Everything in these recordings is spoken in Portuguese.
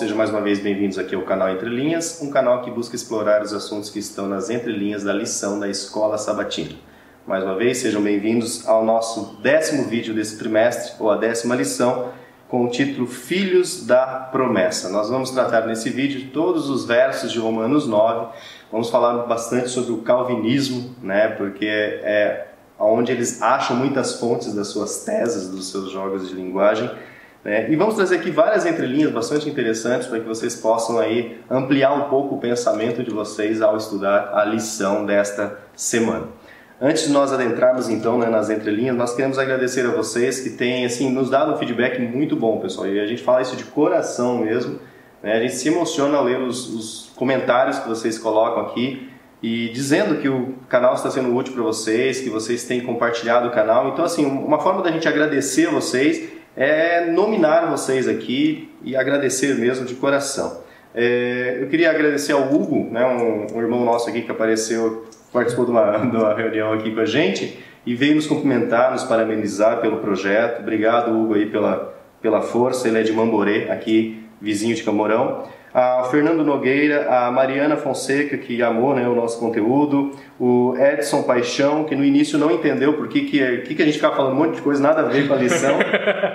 Sejam mais uma vez bem-vindos aqui ao canal Entre Linhas, um canal que busca explorar os assuntos que estão nas entrelinhas da lição da Escola Sabatina. Mais uma vez, sejam bem-vindos ao nosso 10º vídeo desse trimestre, ou a 10ª lição, com o título Filhos da Promessa. Nós vamos tratar nesse vídeo todos os versos de Romanos 9, vamos falar bastante sobre o calvinismo, né, porque é onde eles acham muitas fontes das suas teses, dos seus jogos de linguagem. E vamos trazer aqui várias entrelinhas bastante interessantes para que vocês possam aí ampliar um pouco o pensamento de vocês ao estudar a lição desta semana. Antes de nós adentrarmos então, nas entrelinhas, nós queremos agradecer a vocês que têm nos dado um feedback muito bom, pessoal, e a gente fala isso de coração mesmo, né? A gente se emociona ao ler os comentários que vocês colocam aqui e dizendo que o canal está sendo útil para vocês, que vocês têm compartilhado o canal. Então, uma forma da gente agradecer a vocês é nominar vocês aqui e agradecer mesmo de coração. Eu queria agradecer ao Hugo, né, um irmão nosso aqui que apareceu, participou de uma reunião aqui com a gente e veio nos cumprimentar, nos parabenizar pelo projeto. Obrigado, Hugo, aí pela força. Ele é de Mamborê, aqui vizinho de Camorão. A Fernando Nogueira, a Mariana Fonseca, que amou, o nosso conteúdo, o Edson Paixão, que no início não entendeu por que a gente ficava falando um monte de coisa, nada a ver com a lição,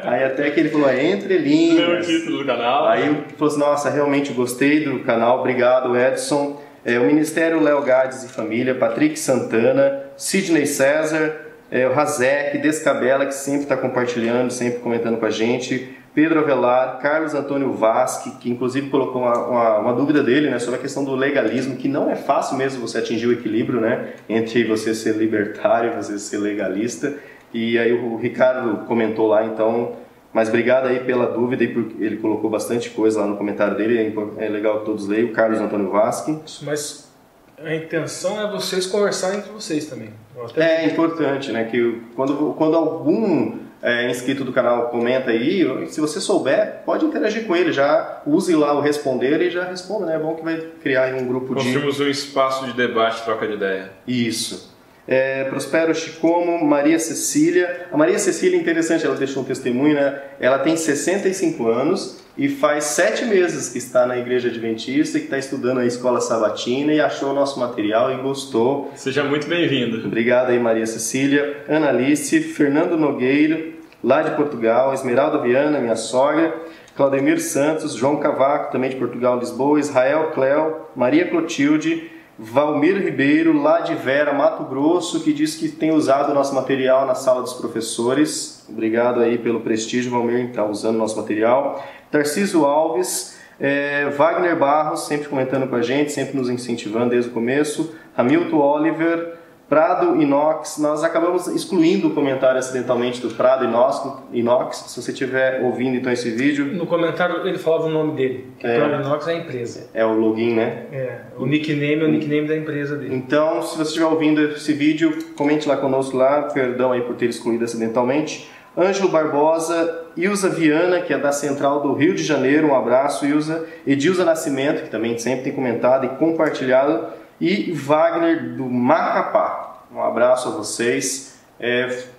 aí até que ele falou, Entre Linhas. Leu o título do canal. Aí ele falou assim, nossa, realmente gostei do canal, obrigado, Edson. O Ministério Léo Gades e Família, Patrick Santana, Sidney César, o Razek, Descabela, que sempre está compartilhando, sempre comentando com a gente, Pedro Avelar, Carlos Antônio Vasque, que inclusive colocou uma dúvida dele, sobre a questão do legalismo, que não é fácil mesmo você atingir o equilíbrio, entre você ser libertário e você ser legalista. E aí o Ricardo comentou lá, então, mas obrigado aí pela dúvida, ele colocou bastante coisa lá no comentário dele, é legal que todos leiam, o Carlos Antônio Vasque. Mas a intenção é vocês conversarem entre vocês também. É importante, que quando algum inscrito do canal comenta aí, se você souber, pode interagir com ele, já use lá o responder e já responda, É bom que vai criar aí um grupo Construímos um espaço de debate, troca de ideia. Isso. Prospero Chicomo, Maria Cecília. A Maria Cecília, interessante, ela deixou um testemunho, Ela tem 65 anos e faz 7 meses que está na Igreja Adventista e que está estudando a Escola Sabatina e achou o nosso material e gostou. Seja muito bem-vindo. Obrigado aí, Maria Cecília. Ana Alice, Fernando Nogueira, lá de Portugal, Esmeralda Viana, minha sogra, Claudemir Santos, João Cavaco, também de Portugal, Lisboa, Israel Cléo, Maria Clotilde, Valmir Ribeiro, lá de Vera, Mato Grosso, que diz que tem usado o nosso material na sala dos professores. Obrigado aí pelo prestígio, Valmir, está usando o nosso material. Tarcísio Alves, Wagner Barros, sempre comentando com a gente, sempre nos incentivando desde o começo. Hamilton Oliver, Prado Inox. Nós acabamos excluindo o comentário acidentalmente do Prado Inox. Se você estiver ouvindo então esse vídeo... No comentário ele falava o nome dele, que Prado Inox é a empresa. É o login, O nickname é o nickname da empresa dele. Então, se você estiver ouvindo esse vídeo, comente lá conosco lá. Perdão aí por ter excluído acidentalmente. Ângelo Barbosa, Ilza Viana, que é da Central do Rio de Janeiro. Um abraço, Ilza. Edilza Nascimento, que também sempre tem comentado e compartilhado. E Wagner do Macapá. Um abraço a vocês.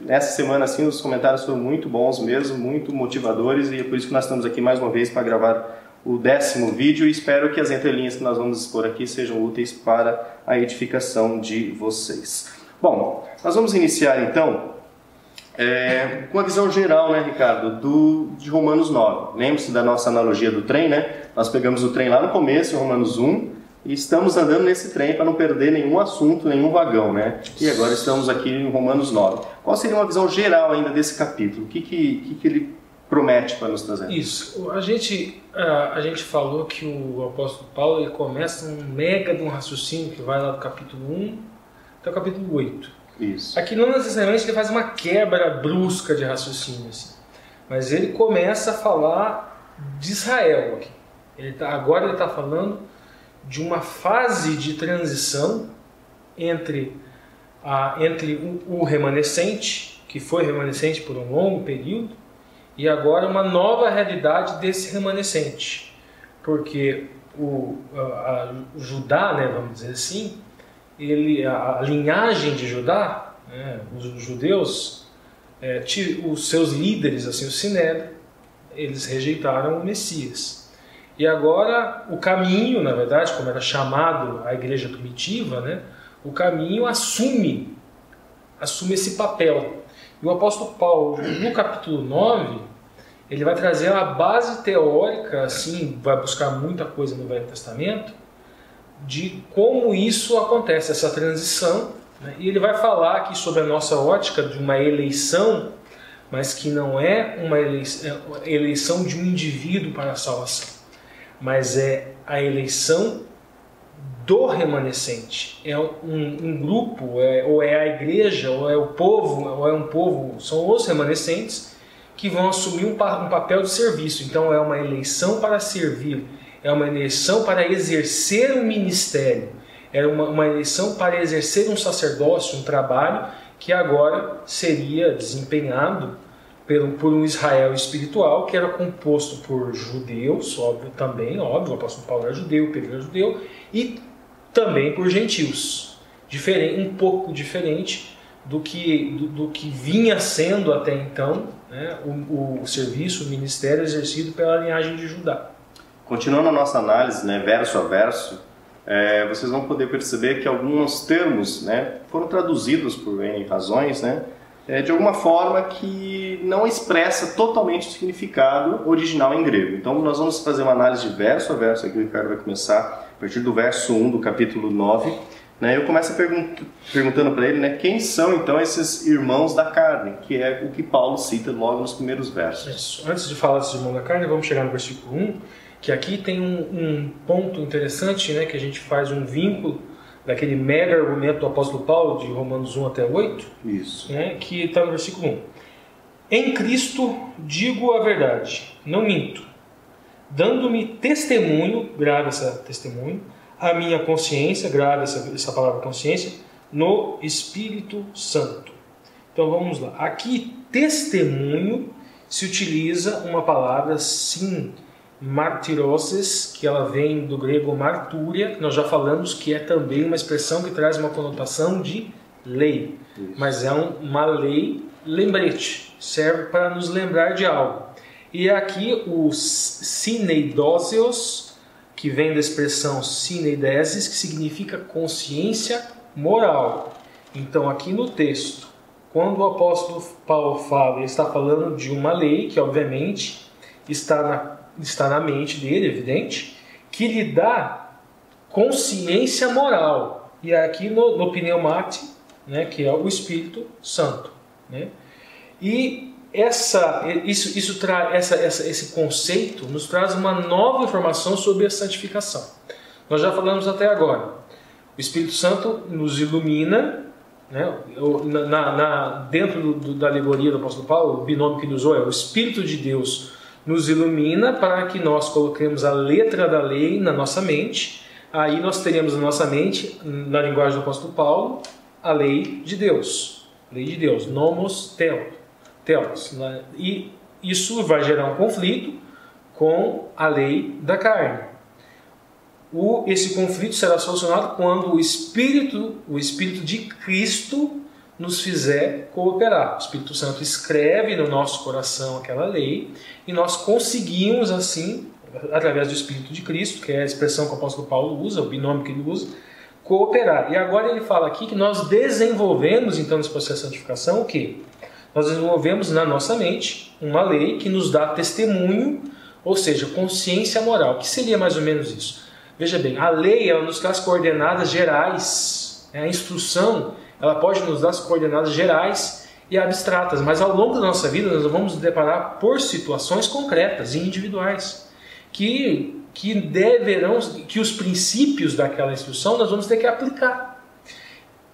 Essa semana os comentários foram muito bons mesmo, muito motivadores, e é por isso que nós estamos aqui mais uma vez para gravar o 10º vídeo e espero que as entrelinhas que nós vamos expor aqui sejam úteis para a edificação de vocês. Bom, nós vamos iniciar então com a visão geral, Ricardo, de Romanos 9. Lembre-se da nossa analogia do trem, Nós pegamos o trem lá no começo, em Romanos 1, e estamos andando nesse trem para não perder nenhum assunto, nenhum vagão, E agora estamos aqui em Romanos 9. Qual seria uma visão geral ainda desse capítulo? O que ele promete para nos trazer? Isso. A gente falou que o apóstolo Paulo ele começa um mega de um raciocínio que vai lá do capítulo 1 até o capítulo 8. Isso. Aqui não necessariamente ele faz uma quebra brusca de raciocínio, mas ele começa a falar de Israel aqui. Agora ele está falando de uma fase de transição entre o remanescente, que foi remanescente por um longo período, e agora uma nova realidade desse remanescente. Porque o Judá, vamos dizer assim, a linhagem de Judá, os judeus, os seus líderes, o Sinédrio, eles rejeitaram o Messias. E agora o caminho, na verdade, como era chamado a igreja primitiva, né, o caminho assume esse papel. E o apóstolo Paulo, no capítulo 9, ele vai trazer a base teórica, assim, vai buscar muita coisa no Velho Testamento, de como isso acontece, essa transição, né? E ele vai falar aqui sobre a nossa ótica de uma eleição, mas que não é uma eleição de um indivíduo para a salvação, mas é a eleição do remanescente. É um grupo, ou é a igreja, ou é o povo, ou é um povo, são os remanescentes que vão assumir um papel de serviço. Então é uma eleição para servir, é uma eleição para exercer um ministério, é uma eleição para exercer um sacerdócio, um trabalho que agora seria desempenhado por um Israel espiritual que era composto por judeus, óbvio, o apóstolo Paulo era judeu, Pedro era judeu, e também por gentios, um pouco diferente do que vinha sendo até então, né, o serviço, o ministério exercido pela linhagem de Judá. Continuando a nossa análise, né, verso a verso, vocês vão poder perceber que alguns termos, né, foram traduzidos por N razões, né, de alguma forma que não expressa totalmente o significado original em grego. Então nós vamos fazer uma análise de verso a verso, aqui o Ricardo vai começar a partir do verso 1 do capítulo 9. Né, eu começo perguntando para ele, né, quem são então esses irmãos da carne, que é o que Paulo cita logo nos primeiros versos. Isso. Antes de falar desses irmãos da carne, vamos chegar no versículo 1, que aqui tem um ponto interessante, né, que a gente faz um vínculo daquele mega argumento do apóstolo Paulo, de Romanos 1 até 8, isso, né, que está no versículo 1. Em Cristo digo a verdade, não minto, dando-me testemunho, grave essa testemunho, a minha consciência, grave essa palavra consciência, no Espírito Santo. Então vamos lá. Aqui, testemunho, se utiliza uma palavra, sim, martiroses, que ela vem do grego martúria, que nós já falamos que é também uma expressão que traz uma conotação de lei. Isso. Mas é uma lei lembrete, serve para nos lembrar de algo. E aqui os sineidósios, que vem da expressão sineidesis, que significa consciência moral. Então aqui no texto, quando o apóstolo Paulo fala, ele está falando de uma lei que obviamente está na mente dele, evidente, que lhe dá consciência moral. E aqui no pneumate, né, que é o Espírito Santo. Né? E esse conceito nos traz uma nova informação sobre a santificação. Nós já falamos até agora. O Espírito Santo nos ilumina, né? Dentro da alegoria do apóstolo Paulo, o binômio que ele usou é o Espírito de Deus nos ilumina para que nós coloquemos a letra da lei na nossa mente. Aí nós teremos na nossa mente, na linguagem do apóstolo Paulo, a lei de Deus. Lei de Deus, nomos telos. E isso vai gerar um conflito com a lei da carne. Esse conflito será solucionado quando o Espírito de Cristo nos fizer cooperar. O Espírito Santo escreve no nosso coração aquela lei e nós conseguimos assim, através do Espírito de Cristo, que é a expressão que o apóstolo Paulo usa, o binômio que ele usa, cooperar. E agora ele fala aqui que nós desenvolvemos então nesse processo de santificação o quê? Nós desenvolvemos na nossa mente uma lei que nos dá testemunho, ou seja, consciência moral. O que seria mais ou menos isso? Veja bem, a lei ela nos traz coordenadas gerais. A instrução ela pode nos dar as coordenadas gerais e abstratas, mas ao longo da nossa vida nós vamos nos deparar por situações concretas e individuais que os princípios daquela instrução nós vamos ter que aplicar.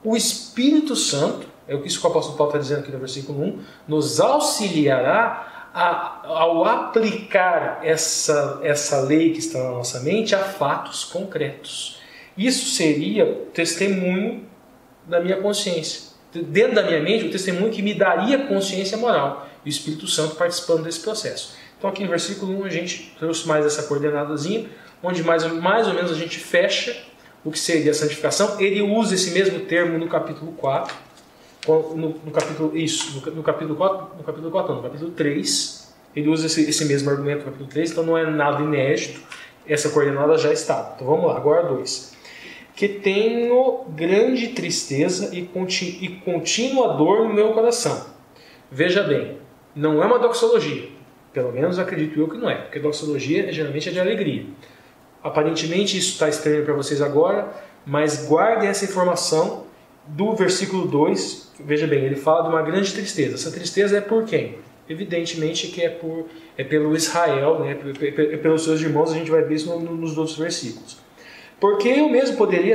O Espírito Santo, é isso que o apóstolo Paulo está dizendo aqui no versículo 1, nos auxiliará ao aplicar essa lei que está na nossa mente a fatos concretos. Isso seria testemunho da minha consciência. Dentro da minha mente, o testemunho que me daria consciência moral. E o Espírito Santo participando desse processo. Então aqui no versículo 1 a gente trouxe mais essa coordenadazinha, onde mais ou menos a gente fecha o que seria a santificação. Ele usa esse mesmo termo no capítulo 4. No capítulo 3, ele usa esse mesmo argumento no capítulo 3, então não é nada inédito. essa coordenada já estava. Então vamos lá, agora 2. Que tenho grande tristeza e contínua dor no meu coração. Veja bem, não é uma doxologia. Pelo menos acredito eu que não é, porque doxologia geralmente é de alegria. Aparentemente isso está estranho para vocês agora, mas guardem essa informação do versículo 2. Veja bem, ele fala de uma grande tristeza. Essa tristeza é por quem? Evidentemente que é pelo Israel, né? Pelos seus irmãos. A gente vai ver isso nos outros versículos. Porque eu mesmo poderia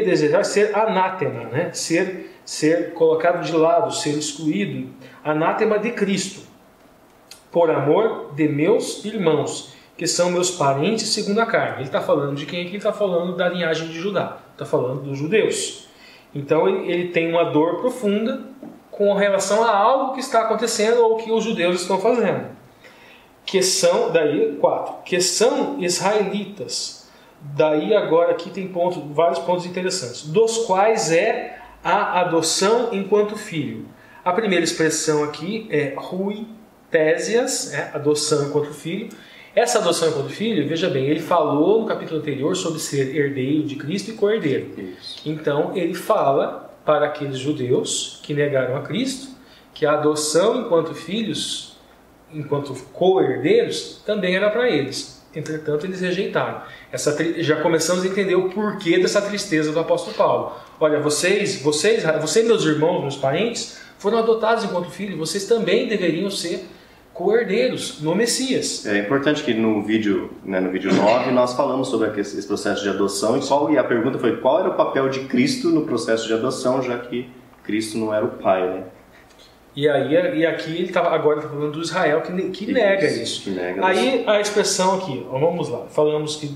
desejar ser anátema, né? ser colocado de lado, ser excluído, anátema de Cristo, por amor de meus irmãos, que são meus parentes segundo a carne. Ele está falando de quem aqui? Ele está falando da linhagem de Judá, está falando dos judeus. Então ele tem uma dor profunda com relação a algo que está acontecendo ou que os judeus estão fazendo. Que são, daí 4, que são israelitas. Daí agora aqui tem vários pontos interessantes, dos quais é a adoção enquanto filho. A primeira expressão aqui é ruitésias, adoção enquanto filho. Essa adoção enquanto filho, veja bem, ele falou no capítulo anterior sobre ser herdeiro de Cristo e co-herdeiro. Então ele fala para aqueles judeus que negaram a Cristo que a adoção enquanto filhos, enquanto co-herdeiros, também era para eles. Entretanto, eles rejeitaram. Já começamos a entender o porquê dessa tristeza do apóstolo Paulo. Olha, vocês, meus irmãos, meus parentes, foram adotados enquanto filhos, vocês também deveriam ser co-herdeiros no Messias. É importante que no vídeo 9 nós falamos sobre esse processo de adoção e a pergunta foi qual era o papel de Cristo no processo de adoção, já que Cristo não era o pai, né? E aqui ele agora está falando do Israel que nega isso. Aí a expressão aqui, vamos lá, falamos que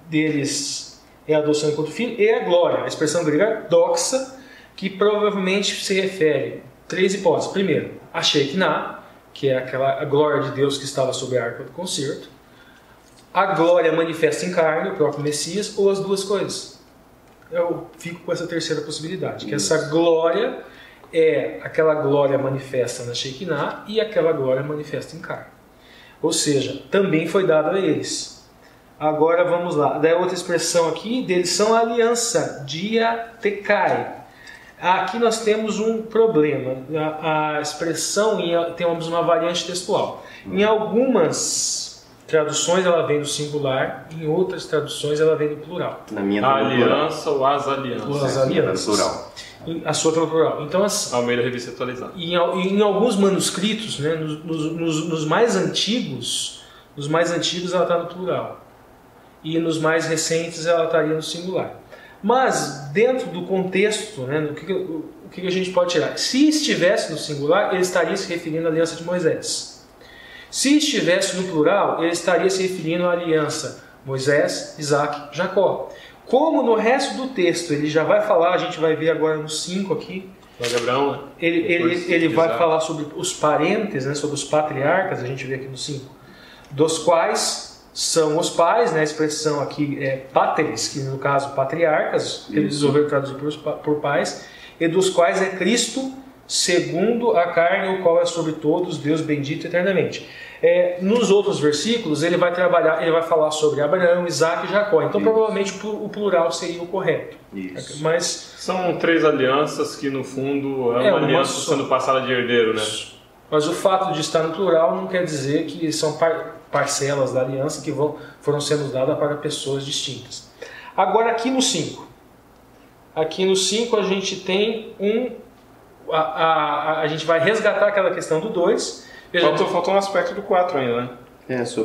deles é a adoção enquanto filho e a glória. A expressão grega doxa, que provavelmente se refere a 3 hipóteses. Primeiro, a Shekinah, que é a glória de Deus que estava sobre a arca do concerto. A glória manifesta em carne, o próprio Messias, ou as duas coisas. Eu fico com essa terceira possibilidade, que essa glória é aquela glória manifesta na Shekinah e aquela glória manifesta em carne. Ou seja, também foi dada a eles. Agora vamos lá. Daí outra expressão aqui deles são a aliança, diatekai. Aqui nós temos um problema. A expressão, temos uma variante textual. Em algumas traduções ela vem no singular, em outras traduções ela vem no plural. Na minha a aliança ou as alianças. As alianças. Plural. A sua está no plural. Então, Almeida Revista Atualizada. Em alguns manuscritos, né, nos mais antigos ela está no plural. E nos mais recentes ela estaria no singular. Mas, dentro do contexto, né, o que a gente pode tirar? Se estivesse no singular, ele estaria se referindo à aliança de Moisés. Se estivesse no plural, ele estaria se referindo à aliança Moisés, Isaac, Jacó. Como no resto do texto ele já vai falar, a gente vai ver agora no 5 aqui, Abraão, né? ele vai falar sobre os parentes, né, sobre os patriarcas, a gente vê aqui no 5, dos quais são os pais, né, a expressão aqui é páteres, que no caso patriarcas, eles resolveram traduzir por pais, e dos quais é Cristo, segundo a carne, o qual é sobre todos, Deus bendito eternamente. Nos outros versículos ele vai falar sobre Abraão, Isaac e Jacó. Então provavelmente o plural seria o correto. Isso. Mas são 3 alianças que no fundo é uma aliança sendo passada de herdeiro, né? Mas o fato de estar no plural não quer dizer que são parcelas da aliança que foram sendo dadas para pessoas distintas. Agora aqui no 5. Aqui no 5 a gente tem a gente vai resgatar aquela questão do 2. Faltou um aspecto do 4 ainda, né?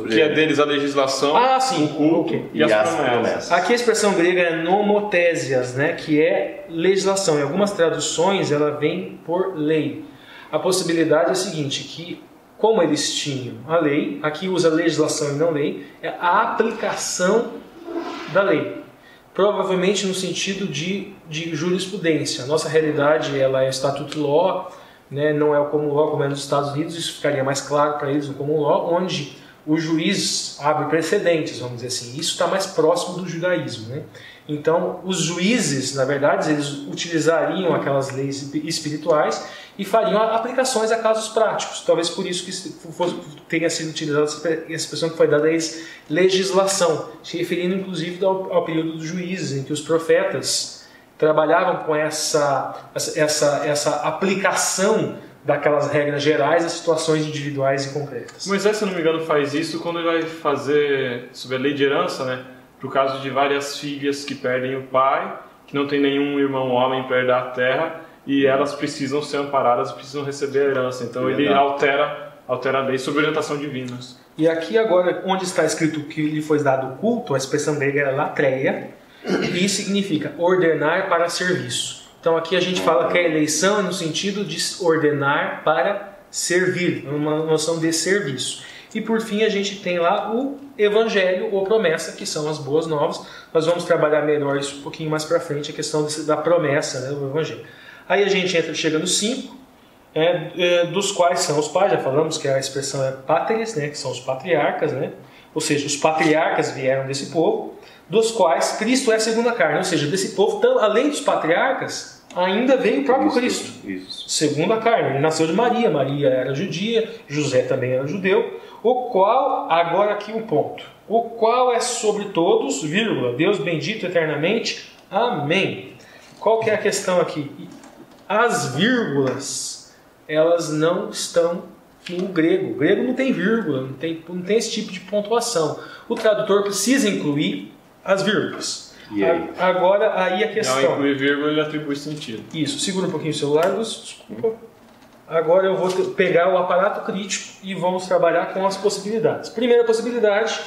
Que é deles a legislação, sim, o culto e as promessas. Aqui a expressão grega é nomotésias, né? Que é legislação. Em algumas traduções ela vem por lei. A possibilidade é a seguinte, que como eles tinham a lei, aqui usa legislação e não lei, é a aplicação da lei. Provavelmente no sentido de jurisprudência. A nossa realidade ela é statute law, né? Não é o common law como é nos Estados Unidos, isso ficaria mais claro para eles no common law, onde o juiz abre precedentes, vamos dizer assim. Isso está mais próximo do judaísmo, né? Então, os juízes, na verdade, eles utilizariam aquelas leis espirituais e fariam aplicações a casos práticos. Talvez por isso que tenha sido utilizada essa expressão que foi dada a eles, legislação, se referindo inclusive ao período dos juízes, em que os profetas trabalhavam com essa aplicação daquelas regras gerais a situações individuais e concretas. Moisés, se eu não me engano, faz isso quando ele vai fazer sobre a lei de herança, né? Para o caso de várias filhas que perdem o pai, que não tem nenhum irmão homem para herdar a terra, e elas precisam ser amparadas, precisam receber a herança. Então ele altera a lei sob orientação divina. E aqui agora, onde está escrito que lhe foi dado culto, a expressão grega é latreia, e significa ordenar para serviço. Então aqui a gente fala que a eleição é no sentido de ordenar para servir, uma noção de serviço. E por fim a gente tem lá o Evangelho ou promessa, que são as boas novas. Nós vamos trabalhar melhor isso um pouquinho mais para frente, a questão da promessa, né, do Evangelho. Aí a gente chega nos 5, dos quais são os pais, já falamos que a expressão é páteres, né, que são os patriarcas, né, ou seja, os patriarcas vieram desse povo, dos quais Cristo é a segunda carne, ou seja, desse povo, além dos patriarcas, ainda veio o próprio Cristo, segunda carne. Ele nasceu de Maria, Maria era judia, José também era judeu, o qual, agora aqui um ponto, o qual é sobre todos, vírgula, Deus bendito eternamente, amém. Qual que é a questão aqui? As vírgulas, elas não estão no grego. O grego não tem vírgula, não tem esse tipo de pontuação. O tradutor precisa incluir as vírgulas. E aí? Agora, aí a questão... Não incluir vírgula, ele atribui sentido. Isso, segura um pouquinho o celular, desculpa. Agora eu vou pegar o aparato crítico e vamos trabalhar com as possibilidades. Primeira possibilidade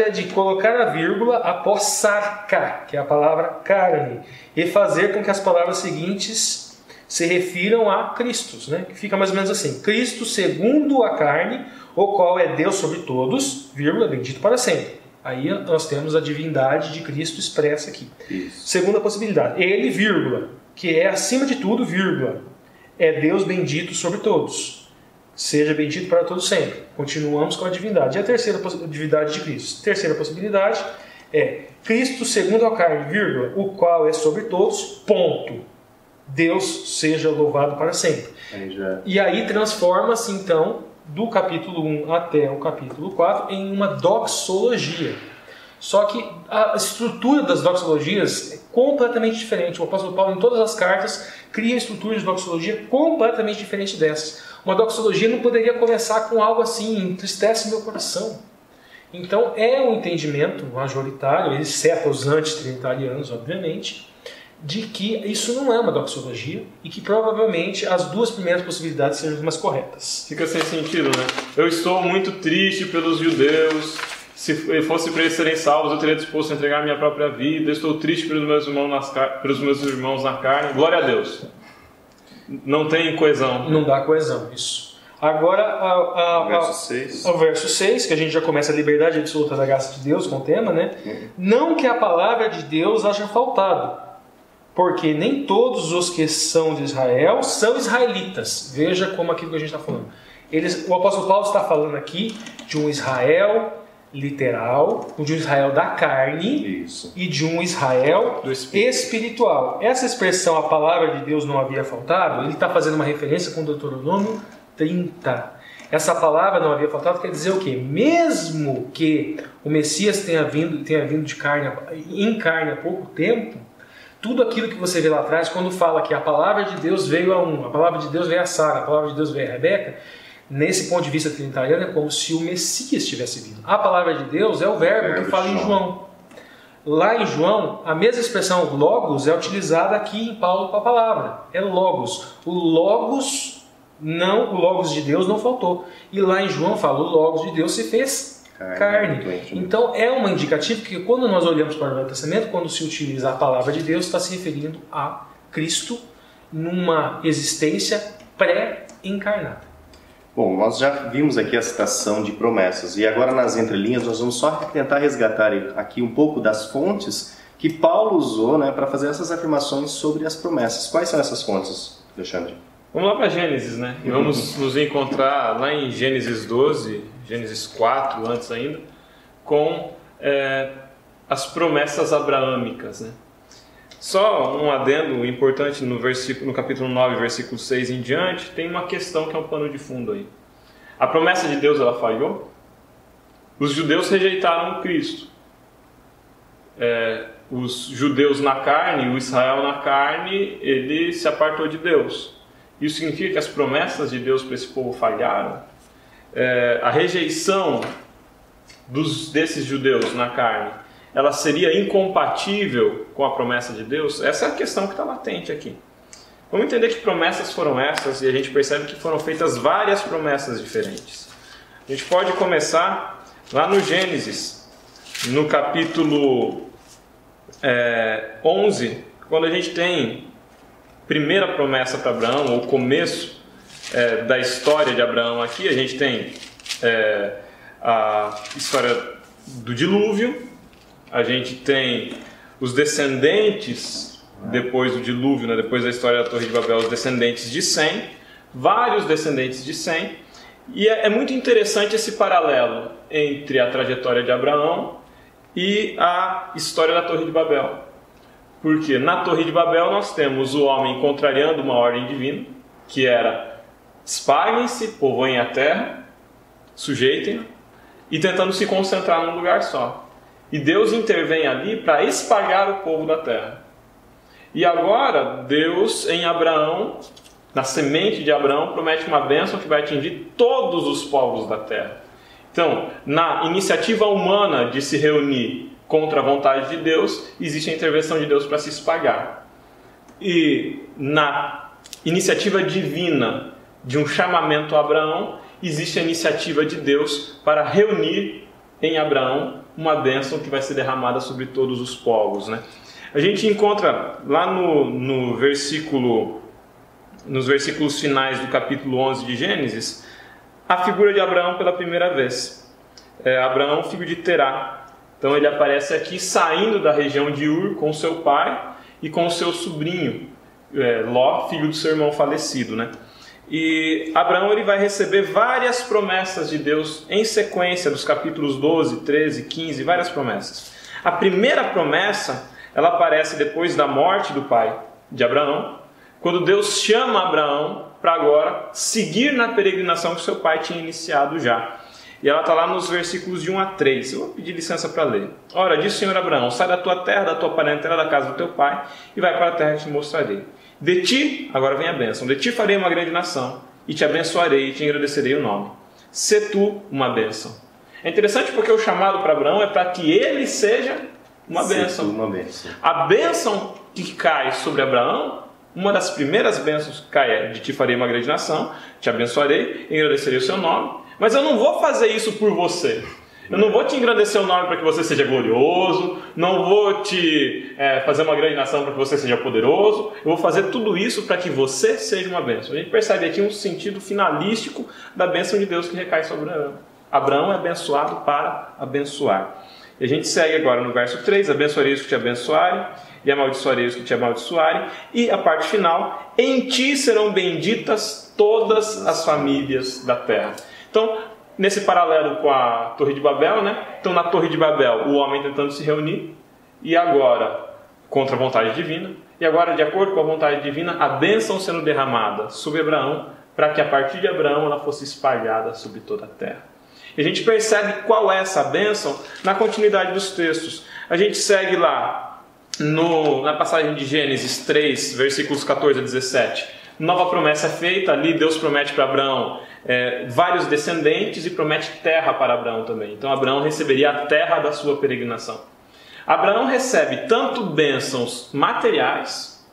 é de colocar a vírgula após sarca, que é a palavra carne, e fazer com que as palavras seguintes se refiram a Cristo, né? Que fica mais ou menos assim: Cristo segundo a carne, o qual é Deus sobre todos, vírgula, bendito para sempre. Aí nós temos a divindade de Cristo expressa aqui. Isso. Segunda possibilidade, ele, vírgula, que é acima de tudo, vírgula, é Deus bendito sobre todos. Seja bendito para todos sempre. Continuamos com a divindade. E a terceira divindade de Cristo. Terceira possibilidade é Cristo segundo a carne, vírgula, o qual é sobre todos, ponto. Deus seja louvado para sempre. E aí transforma-se então do capítulo 1 até o capítulo 4 em uma doxologia. Só que a estrutura das doxologias é completamente diferente. O apóstolo Paulo, em todas as cartas, cria estruturas de doxologia completamente diferentes dessas. Uma doxologia não poderia começar com algo assim: entristece meu coração. Então é um entendimento majoritário, exceto os anti-trinitarianos, obviamente, de que isso não é uma doxologia e que provavelmente as duas primeiras possibilidades sejam as mais corretas. Fica sem sentido, né? Eu estou muito triste pelos judeus. Se fosse para eles serem salvos, eu teria disposto a entregar minha própria vida. Eu estou triste pelos meus irmãos na carne. Glória a Deus. Não tem coesão. Não dá coesão, isso. Agora, o verso 6, que a gente já começa a liberdade absoluta da graça de Deus com o tema, né? Não que a palavra de Deus haja faltado, porque nem todos os que são de Israel são israelitas. Veja como aquilo que a gente está falando. O apóstolo Paulo está falando aqui de um Israel literal, de um Israel da carne. Isso. E de um Israel espiritual. Essa expressão, a palavra de Deus não havia faltado, ele está fazendo uma referência com Deuteronômio 30. Essa palavra não havia faltado quer dizer o quê? Mesmo que o Messias tenha vindo em carne há pouco tempo, tudo aquilo que você vê lá atrás, quando fala que a palavra de Deus veio a palavra de Deus veio a Sara, a palavra de Deus veio a Rebeca, nesse ponto de vista trinitariano é como se o Messias tivesse vindo. A palavra de Deus é o verbo que fala em João. Lá em João, a mesma expressão logos é utilizada aqui em Paulo com a palavra. É logos. O logos de Deus não faltou. E lá em João fala, o logos de Deus se fez carne. Então é uma indicativa que quando nós olhamos para o Novo Testamento, quando se utiliza a palavra de Deus, está se referindo a Cristo numa existência pré-encarnada. Bom, nós já vimos aqui a citação de promessas e agora nas entrelinhas nós vamos só tentar resgatar aqui um pouco das fontes que Paulo usou, né, para fazer essas afirmações sobre as promessas. Quais são essas fontes, Alexandre? Vamos lá para Gênesis, né? E vamos nos encontrar lá em Gênesis 12, Gênesis 4, antes ainda, com as promessas abraâmicas, né? Só um adendo importante no capítulo 9, versículo 6 em diante, tem uma questão que é um pano de fundo aí. A promessa de Deus, ela falhou? Os judeus rejeitaram Cristo. Os judeus na carne, o Israel na carne, ele se apartou de Deus. Isso significa que as promessas de Deus para esse povo falharam? A rejeição desses judeus na carne, ela seria incompatível com a promessa de Deus? Essa é a questão que está latente aqui. Vamos entender que promessas foram essas, e a gente percebe que foram feitas várias promessas diferentes. A gente pode começar lá no Gênesis, no capítulo 11, quando a gente tem a primeira promessa para Abraão, ou o começo da história de Abraão aqui. A gente tem a história do dilúvio, a gente tem os descendentes depois do dilúvio, né, depois da história da Torre de Babel, os descendentes de Sem, vários descendentes de Sem, e é muito interessante esse paralelo entre a trajetória de Abraão e a história da Torre de Babel. Porque na Torre de Babel nós temos o homem contrariando uma ordem divina, que era: espalhem-se, povoem a terra, sujeitem, e tentando se concentrar num lugar só. E Deus intervém ali para espalhar o povo da terra. E agora Deus, em Abraão, na semente de Abraão, promete uma bênção que vai atingir todos os povos da terra. Então, na iniciativa humana de se reunir contra a vontade de Deus, existe a intervenção de Deus para se espalhar. E na iniciativa divina de um chamamento a Abraão, existe a iniciativa de Deus para reunir em Abraão uma bênção que vai ser derramada sobre todos os povos, né? A gente encontra lá nos versículos finais do capítulo 11 de Gênesis, a figura de Abraão pela primeira vez. Abraão, filho de Terá. Então ele aparece aqui saindo da região de Ur com seu pai e com o seu sobrinho, Ló, filho do seu irmão falecido, né? E Abraão ele vai receber várias promessas de Deus em sequência, dos capítulos 12, 13, 15, várias promessas. A primeira promessa, ela aparece depois da morte do pai de Abraão, quando Deus chama Abraão para agora seguir na peregrinação que seu pai tinha iniciado já. E ela está lá nos versículos de 1 a 3. Eu vou pedir licença para ler. Ora, diz o Senhor Abraão: sai da tua terra, da tua parentela, da casa do teu pai, e vai para a terra que te mostrarei. De ti, agora vem a bênção, de ti farei uma grande nação, e te abençoarei e te engrandecerei o nome. Sê tu uma bênção. É interessante porque o chamado para Abraão é para que ele seja uma bênção. A bênção que cai sobre Abraão, uma das primeiras bênçãos que cai é: de ti farei uma grande nação, te abençoarei e engrandecerei o seu nome. Mas eu não vou fazer isso por você. Eu não vou te engrandecer o nome para que você seja glorioso, não vou te fazer uma grande nação para que você seja poderoso. Eu vou fazer tudo isso para que você seja uma bênção. A gente percebe aqui um sentido finalístico da bênção de Deus que recai sobre Abraão. Abraão é abençoado para abençoar. E a gente segue agora no verso 3: abençoarei os que te abençoarem, e amaldiçoarei os que te amaldiçoarem. E a parte final: em ti serão benditas todas as famílias da terra. Então, nesse paralelo com a Torre de Babel, né? Então, na Torre de Babel, o homem tentando se reunir, e agora, contra a vontade divina, e agora, de acordo com a vontade divina, a bênção sendo derramada sobre Abraão, para que a partir de Abraão ela fosse espalhada sobre toda a terra. E a gente percebe qual é essa bênção na continuidade dos textos. A gente segue lá na passagem de Gênesis 3, versículos 14 a 17. Nova promessa é feita, ali Deus promete para Abraão vários descendentes e promete terra para Abraão também. Então Abraão receberia a terra da sua peregrinação. Abraão recebe tanto bênçãos materiais,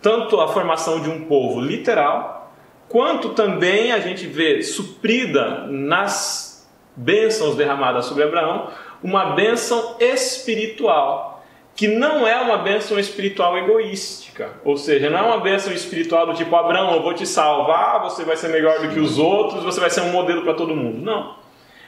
tanto a formação de um povo literal, quanto também a gente vê suprida nas bênçãos derramadas sobre Abraão, uma bênção espiritual, que não é uma bênção espiritual egoística, ou seja, não é uma bênção espiritual do tipo: Abraão, eu vou te salvar, você vai ser melhor do que os outros, você vai ser um modelo para todo mundo. Não.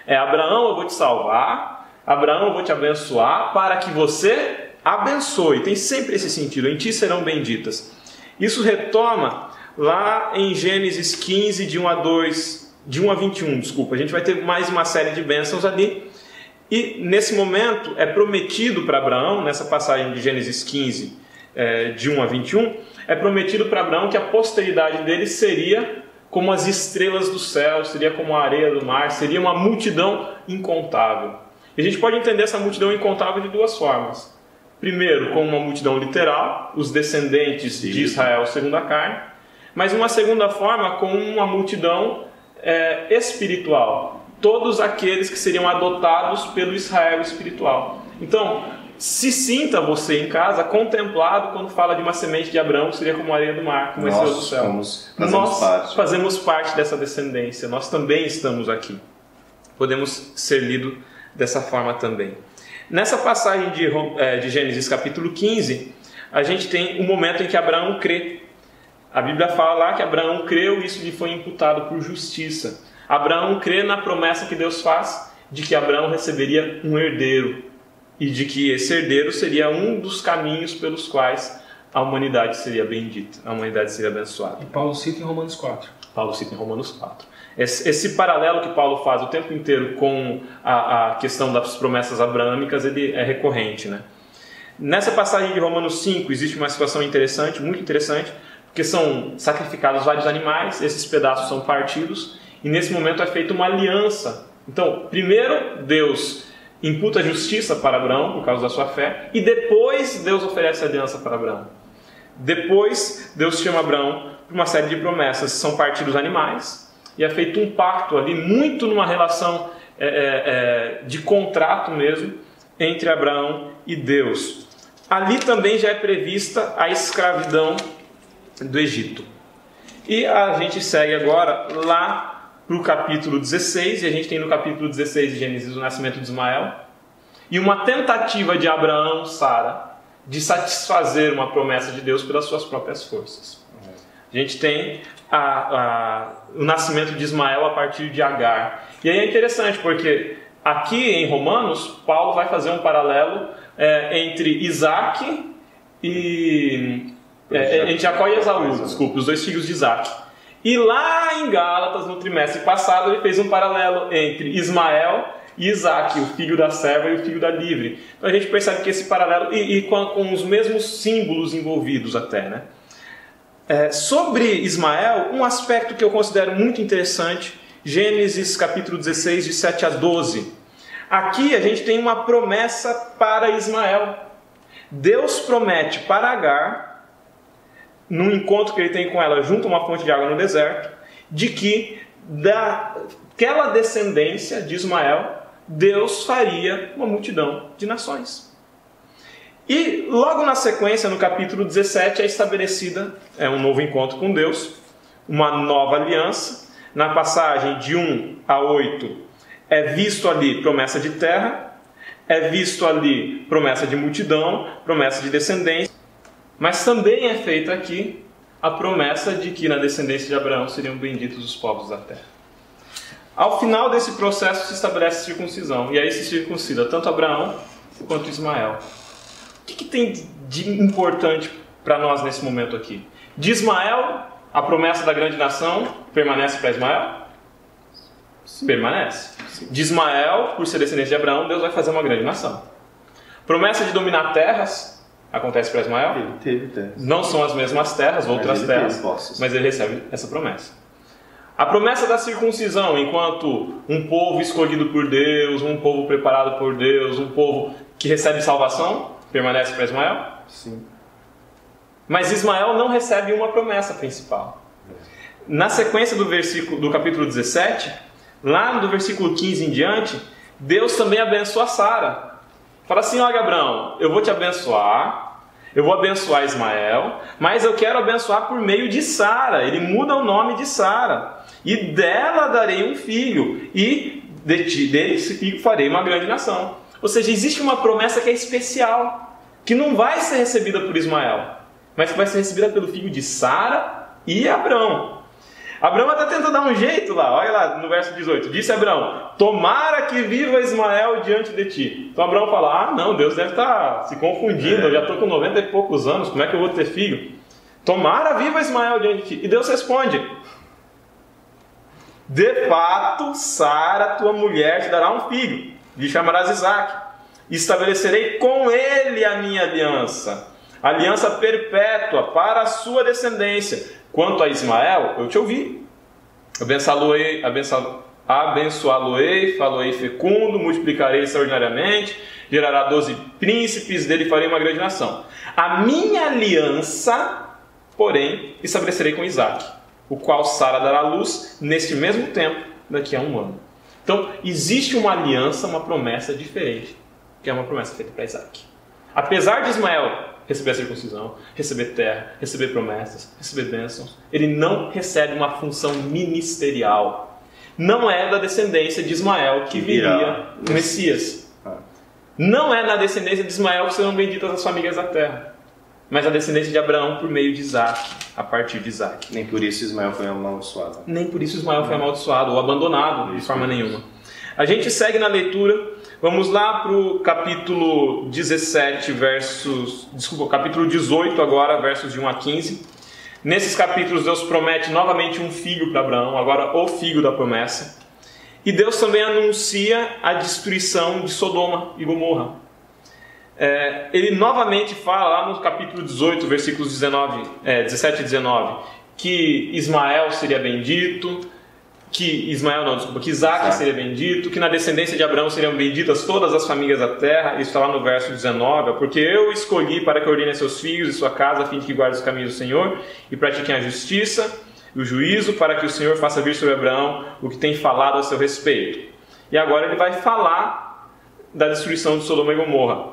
Abraão, eu vou te salvar, Abraão, eu vou te abençoar, para que você abençoe. Tem sempre esse sentido: em ti serão benditas. Isso retoma lá em Gênesis 15, de 1 a 21, desculpa. A gente vai ter mais uma série de bênçãos ali. E nesse momento é prometido para Abraão, nessa passagem de Gênesis 15, de 1 a 21, é prometido para Abraão que a posteridade dele seria como as estrelas do céu, seria como a areia do mar, seria uma multidão incontável. E a gente pode entender essa multidão incontável de duas formas. Primeiro, como uma multidão literal, os descendentes de Israel segundo a carne, mas uma segunda forma, como uma multidão espiritual, todos aqueles que seriam adotados pelo Israel espiritual. Então, se sinta você em casa contemplado quando fala de uma semente de Abraão, que seria como a areia do mar, como a estrela do céu. Nós fazemos parte dessa descendência, nós também estamos aqui. Podemos ser lidos dessa forma também. Nessa passagem de Gênesis capítulo 15, a gente tem um momento em que Abraão crê. A Bíblia fala lá que Abraão creu e isso lhe foi imputado por justiça. Abraão crê na promessa que Deus faz de que Abraão receberia um herdeiro e de que esse herdeiro seria um dos caminhos pelos quais a humanidade seria bendita, a humanidade seria abençoada. E Paulo cita em Romanos 4. Paulo cita em Romanos 4. Esse paralelo que Paulo faz o tempo inteiro com a questão das promessas abraâmicas, ele é recorrente, né? Nessa passagem de Romanos 5 existe uma situação interessante, muito interessante, porque são sacrificados vários animais, esses pedaços são partidos, e nesse momento é feita uma aliança. Então, primeiro Deus imputa justiça para Abraão por causa da sua fé, e depois Deus oferece aliança para Abraão. Depois Deus chama Abraão para uma série de promessas, são partidos animais, e é feito um pacto ali, muito numa relação de contrato mesmo, entre Abraão e Deus. Ali também já é prevista a escravidão do Egito. E a gente segue agora lá para o capítulo 16, e a gente tem no capítulo 16 de Gênesis o nascimento de Ismael, e uma tentativa de Abraão, Sara, de satisfazer uma promessa de Deus pelas suas próprias forças. A gente tem o nascimento de Ismael a partir de Agar. E aí é interessante, porque aqui em Romanos, Paulo vai fazer um paralelo entre Isaac e... entre Jacó e Esaú, desculpe, os dois filhos de Isaac. E lá em Gálatas, no trimestre passado, ele fez um paralelo entre Ismael e Isaac, o filho da serva e o filho da livre. Então a gente percebe que esse paralelo, e com os mesmos símbolos envolvidos até, né? Sobre Ismael, um aspecto que eu considero muito interessante, Gênesis capítulo 16, de 7 a 12. Aqui a gente tem uma promessa para Ismael. Deus promete para Agar, num encontro que ele tem com ela junto a uma fonte de água no deserto, de que daquela descendência de Ismael, Deus faria uma multidão de nações. E logo na sequência, no capítulo 17, é estabelecida um novo encontro com Deus, uma nova aliança. Na passagem de 1 a 8, é visto ali promessa de terra, é visto ali promessa de multidão, promessa de descendência, mas também é feita aqui a promessa de que na descendência de Abraão seriam benditos os povos da terra. Ao final desse processo se estabelece a circuncisão, e aí se circuncida tanto Abraão quanto Ismael. O que tem de importante para nós nesse momento aqui? De Ismael, a promessa da grande nação permanece para Ismael? Sim. Permanece. Sim. De Ismael, por ser descendente de Abraão, Deus vai fazer uma grande nação. Promessa de dominar terras acontece para Ismael? Ele teve terras. Não são as mesmas terras, outras terras, mas ele recebe essa promessa. A promessa da circuncisão, enquanto um povo escolhido por Deus, um povo preparado por Deus, um povo que recebe salvação, permanece para Ismael? Sim. Mas Ismael não recebe uma promessa principal. Na sequência do capítulo 17, lá do versículo 15 em diante, Deus também abençoa Sara. Fala assim: olha, Abraão, eu vou te abençoar, eu vou abençoar Ismael, mas eu quero abençoar por meio de Sara. Ele muda o nome de Sara. E dela darei um filho, e desse filho farei uma grande nação. Ou seja, existe uma promessa que é especial, que não vai ser recebida por Ismael, mas que vai ser recebida pelo filho de Sara e Abraão. Abraão está tentando dar um jeito lá, olha lá no verso 18. Disse Abraão: tomara que viva Ismael diante de ti. Então Abraão fala: não, Deus deve estar se confundindo, eu já estou com 90 e poucos anos, como é que eu vou ter filho? Tomara viva Ismael diante de ti. E Deus responde: de fato, Sara, tua mulher, te dará um filho, lhe chamarás Isaque, e estabelecerei com ele a minha aliança. aliança perpétua para a sua descendência. Quanto a Ismael, eu te ouvi. Abençoá-lo-ei, falo-ei fecundo, multiplicarei extraordinariamente, gerará 12 príncipes, dele farei uma grande nação. A minha aliança, porém, estabelecerei com Isaque, o qual Sara dará luz neste mesmo tempo, daqui a 1 ano. Então, existe uma aliança, uma promessa diferente, que é uma promessa feita para Isaque. Apesar de Ismael receber a circuncisão, receber terra, receber promessas, receber bênçãos, ele não recebe uma função ministerial. Não é da descendência de Ismael que viria o Messias. Não é na descendência de Ismael que serão benditas as famílias da terra, mas a descendência de Abraão por meio de Isaque, a partir de Isaque. Nem por isso Ismael foi amaldiçoado. Nem por isso Ismael foi amaldiçoado ou abandonado de forma nenhuma. A gente segue na leitura, vamos lá para o capítulo 17, capítulo 18 agora, versos de 1 a 15. Nesses capítulos Deus promete novamente um filho para Abraão, agora o filho da promessa. E Deus também anuncia a destruição de Sodoma e Gomorra. Ele novamente fala lá no capítulo 18, versículos 17 e 19, que Ismael seria bendito, que Isaque seria bendito, que na descendência de Abraão seriam benditas todas as famílias da terra. Isso está lá no verso 19, porque eu escolhi para que ordene a seus filhos e sua casa, a fim de que guardem os caminhos do Senhor e pratiquem a justiça e o juízo, para que o Senhor faça vir sobre Abraão o que tem falado a seu respeito. E agora ele vai falar da destruição de Sodoma e Gomorra.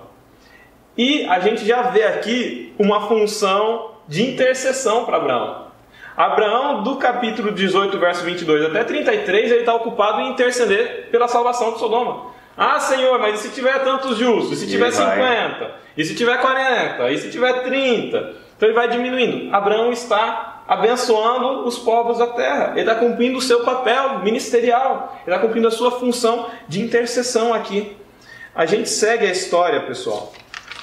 E a gente já vê aqui uma função de intercessão para Abraão. Abraão, do capítulo 18, verso 22 até 33, ele está ocupado em interceder pela salvação de Sodoma. Ah, Senhor, mas e se tiver tantos justos? E se tiver 50? E se tiver 40? E se tiver 30? Então ele vai diminuindo. Abraão está abençoando os povos da terra. Ele está cumprindo o seu papel ministerial. Ele está cumprindo a sua função de intercessão aqui. A gente segue a história, pessoal.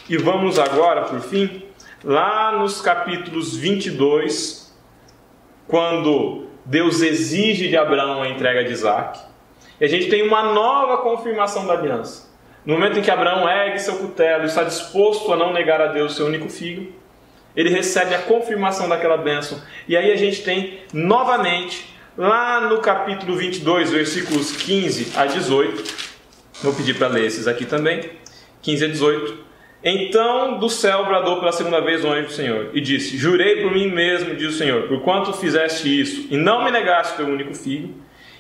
E vamos agora, por fim, lá nos capítulos 22... quando Deus exige de Abraão a entrega de Isaque, e a gente tem uma nova confirmação da aliança. No momento em que Abraão ergue seu cutelo e está disposto a não negar a Deus seu único filho, ele recebe a confirmação daquela bênção. E aí a gente tem novamente, lá no capítulo 22, versículos 15 a 18, vou pedir para ler esses aqui também, 15 a 18. Então do céu bradou pela segunda vez o anjo do Senhor e disse: jurei por mim mesmo, diz o Senhor, porquanto fizeste isso e não me negaste teu único filho,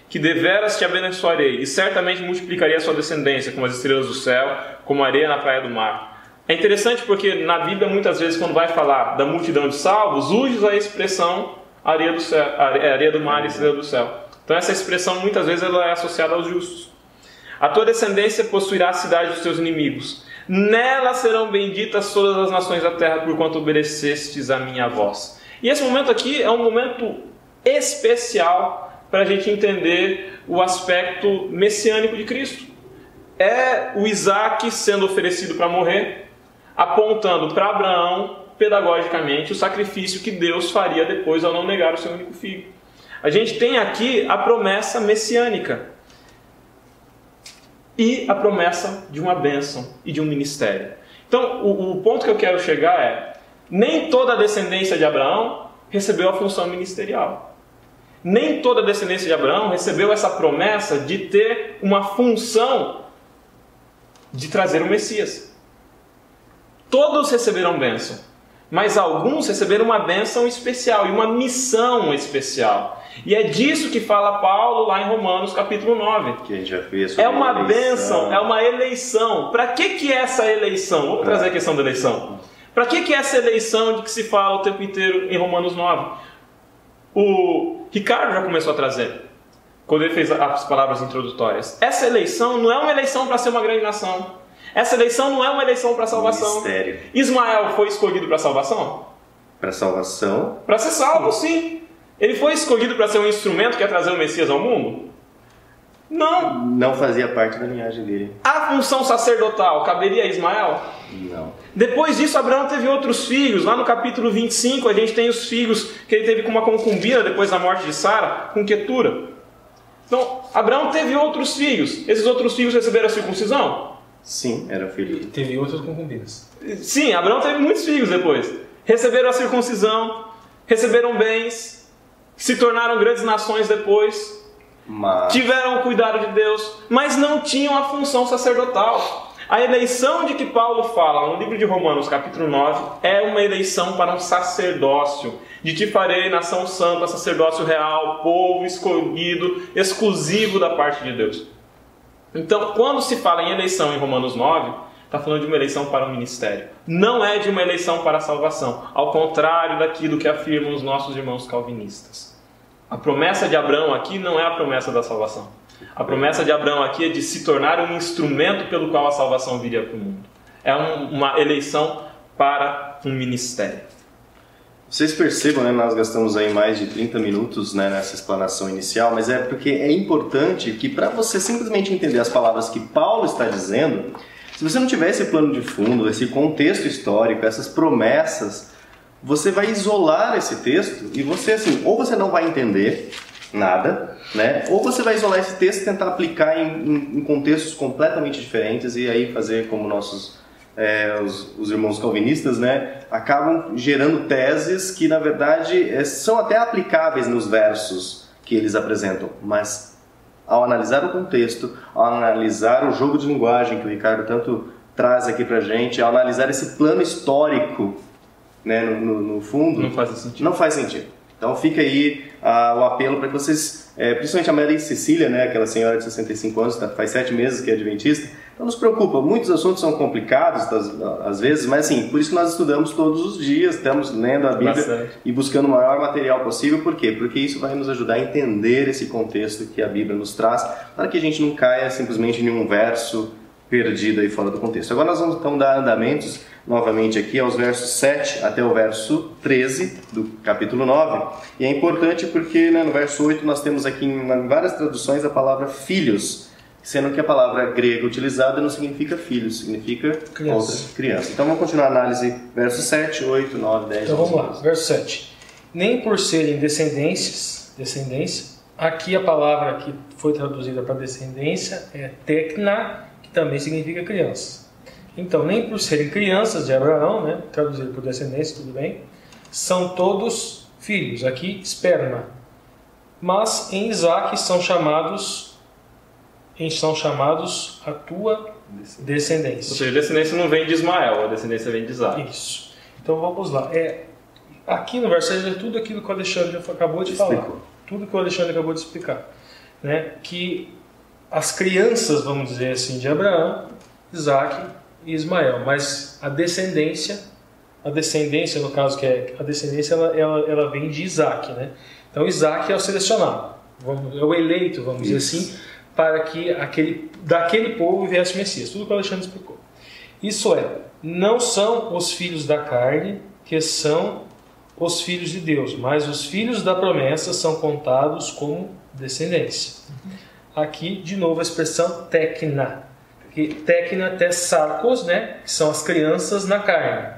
que deveras te abençoarei e certamente multiplicarei a sua descendência como as estrelas do céu, como a areia na praia do mar. É interessante porque na Bíblia muitas vezes quando vai falar da multidão de salvos, usa a expressão areia do céu, areia do mar e estrela do céu. Então essa expressão muitas vezes ela é associada aos justos. A tua descendência possuirá a cidade dos teus inimigos. Nela serão benditas todas as nações da terra, porquanto obedecestes a minha voz. E esse momento aqui é um momento especial para a gente entender o aspecto messiânico de Cristo. É o Isaque sendo oferecido para morrer, apontando para Abraão, pedagogicamente, o sacrifício que Deus faria depois ao não negar o seu único filho. A gente tem aqui a promessa messiânica. E a promessa de uma bênção e de um ministério. Então, o ponto que eu quero chegar é: nem toda a descendência de Abraão recebeu a função ministerial. Nem toda a descendência de Abraão recebeu essa promessa de ter uma função de trazer o Messias. Todos receberam bênção, mas alguns receberam uma bênção especial e uma missão especial. E é disso que fala Paulo lá em Romanos capítulo 9. Que a gente já fez sobre é uma bênção, é uma eleição. Para que é essa eleição? Vamos trazer a questão da eleição. Para que é essa eleição de que se fala o tempo inteiro em Romanos 9? O Ricardo já começou a trazer, quando ele fez as palavras introdutórias. Essa eleição não é uma eleição para ser uma grande nação. Essa eleição não é uma eleição para salvação. Mistério. Ismael foi escolhido para salvação? Para salvação? Para ser salvo, sim. Ele foi escolhido para ser um instrumento que ia trazer o Messias ao mundo? Não. Não fazia parte da linhagem dele. A função sacerdotal caberia a Ismael? Não. Depois disso, Abraão teve outros filhos. Lá no capítulo 25, a gente tem os filhos que ele teve com uma concubina depois da morte de Sara, com Quetura. Então, Abraão teve outros filhos. Esses outros filhos receberam a circuncisão? Sim, era filho. Teve outras concubinas. Sim, Abraão teve muitos filhos depois. Receberam a circuncisão, receberam bens, se tornaram grandes nações depois, tiveram o cuidado de Deus, mas não tinham a função sacerdotal. A eleição de que Paulo fala no livro de Romanos, capítulo 9, é uma eleição para um sacerdócio. De ti farei nação santa, sacerdócio real, povo escolhido, exclusivo da parte de Deus. Então, quando se fala em eleição em Romanos 9, está falando de uma eleição para um ministério. Não é de uma eleição para a salvação. Ao contrário daquilo que afirmam os nossos irmãos calvinistas. A promessa de Abraão aqui não é a promessa da salvação. A promessa de Abraão aqui é de se tornar um instrumento pelo qual a salvação viria para o mundo. É uma eleição para um ministério. Vocês percebam, né, nós gastamos aí mais de 30 minutos, né, nessa explanação inicial, mas é porque é importante que para você simplesmente entender as palavras que Paulo está dizendo, se você não tiver esse plano de fundo, esse contexto histórico, essas promessas, você vai isolar esse texto e você, assim, ou você não vai entender nada, né? Ou você vai isolar esse texto e tentar aplicar em contextos completamente diferentes e aí fazer como os irmãos calvinistas, né? Acabam gerando teses que na verdade são até aplicáveis nos versos que eles apresentam, mas ao analisar o contexto, ao analisar o jogo de linguagem que o Ricardo tanto traz aqui pra gente, ao analisar esse plano histórico, né, no fundo, não faz sentido. Então fica aí o apelo para que vocês, principalmente a Maria Cecília, né, aquela senhora de 65 anos, faz 7 meses que é adventista, então não se preocupa, muitos assuntos são complicados às vezes, mas assim, por isso que nós estudamos todos os dias, estamos lendo a Bíblia bastante e buscando o maior material possível. Por quê? Porque isso vai nos ajudar a entender esse contexto que a Bíblia nos traz, para que a gente não caia simplesmente em um verso perdido aí fora do contexto. Agora nós vamos então dar andamentos novamente aqui aos versos 7 até o verso 13 do capítulo 9. E é importante porque, né, no verso 8 nós temos aqui em várias traduções a palavra filhos, sendo que a palavra grega utilizada não significa filhos, significa criança. Então vamos continuar a análise, versos 7, 8, 9, 10, então vamos lá, verso 7. Nem por serem descendência, aqui a palavra que foi traduzida para descendência é tekna, que também significa criança. Então, nem por serem crianças de Abraão, né, traduzido por descendência, tudo bem, são todos filhos, aqui esperma. Mas em Isaac são chamados a tua descendência. Ou seja, a descendência não vem de Ismael, a descendência vem de Isaac. Isso. Então vamos lá. Aqui no verso 6 é tudo aquilo que o Alexandre acabou de falar. Tudo que o Alexandre acabou de explicar. Né? Que as crianças, vamos dizer assim, de Abraão, Isaac e Ismael, mas a descendência no caso, ela vem de Isaac, né? Então Isaac é o selecionado, é o eleito, vamos dizer assim, para que daquele povo viesse o Messias. Tudo que o Alexandre explicou. Isso não são os filhos da carne que são os filhos de Deus, mas os filhos da promessa são contados como descendência. Aqui, de novo, a expressão tekna. Tekna, tessarkos, né? Que são as crianças na carne.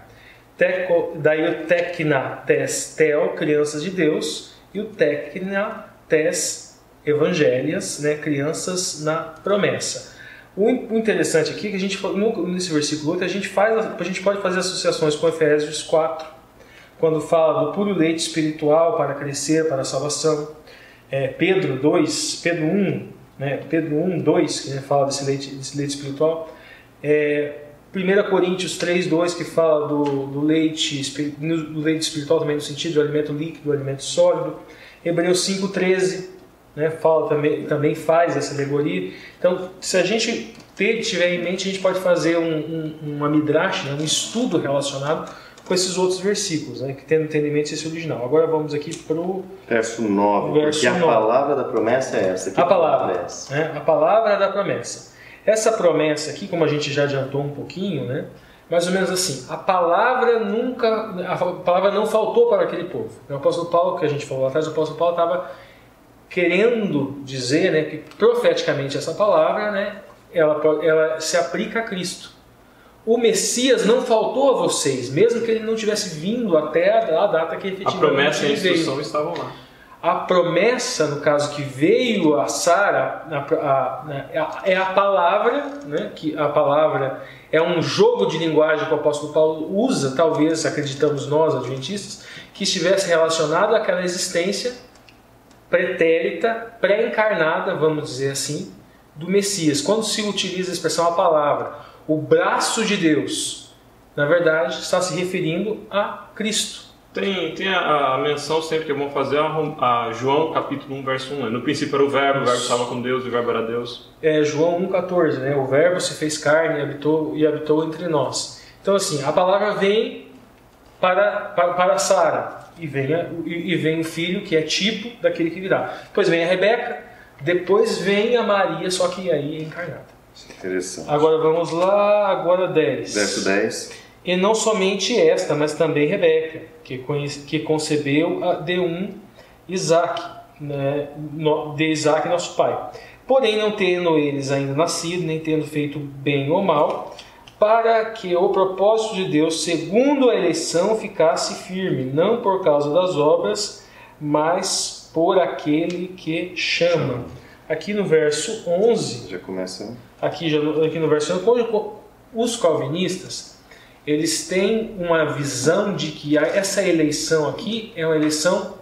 Daí o tekna, tes, tel, crianças de Deus. E o tekna, tes, evangélias, né? Crianças na promessa. O interessante aqui é que a gente, nesse versículo 8, a gente pode fazer associações com Efésios 4, quando fala do puro leite espiritual para crescer, para a salvação. Pedro 1, 2, que fala desse leite espiritual. 1 Coríntios 3, 2, que fala do leite espiritual também no sentido do alimento líquido, do alimento sólido. Hebreus 5, 13, né, fala também faz essa alegoria. Então, se a gente tiver em mente, a gente pode fazer uma midrash, né, um estudo relacionado com esses outros versículos, né, que tem no entendimento esse original. Agora vamos aqui para o verso 9, porque a palavra da promessa é essa. A palavra da promessa. Essa promessa aqui, como a gente já adiantou um pouquinho, né, mais ou menos assim, a palavra não faltou para aquele povo. O apóstolo Paulo, que a gente falou lá atrás, o apóstolo Paulo estava querendo dizer, né, que profeticamente essa palavra, né, ela se aplica a Cristo. O Messias não faltou a vocês, mesmo que ele não tivesse vindo até a data que efetivamente a promessa e a instrução estavam lá. A promessa, no caso, que veio a Sara, é a palavra, né? Que a palavra é um jogo de linguagem que o apóstolo Paulo usa, talvez, acreditamos nós, adventistas, que estivesse relacionado àquela existência pretérita, pré-encarnada, vamos dizer assim, do Messias. Quando se utiliza a expressão a palavra, o braço de Deus, na verdade, está se referindo a Cristo. Tem a menção sempre que é bom fazer a João capítulo 1, verso 1. No princípio era o verbo estava com Deus e o verbo era Deus. É João 1,14, né? O verbo se fez carne e habitou entre nós. Então assim, a palavra vem para Sara e vem o filho que é tipo daquele que virá. Depois vem a Rebeca, depois vem a Maria, só que aí é encarnada. Interessante. Agora vamos lá, agora 10. Verso 10. E não somente esta, mas também Rebeca, que concebeu de Isaac, né, de Isaac nosso pai. Porém, não tendo eles ainda nascido, nem tendo feito bem ou mal, para que o propósito de Deus, segundo a eleição, ficasse firme, não por causa das obras, mas por aquele que chama. Aqui no verso 11, já começa. Aqui no verso 11, os calvinistas, eles têm uma visão de que essa eleição aqui é uma eleição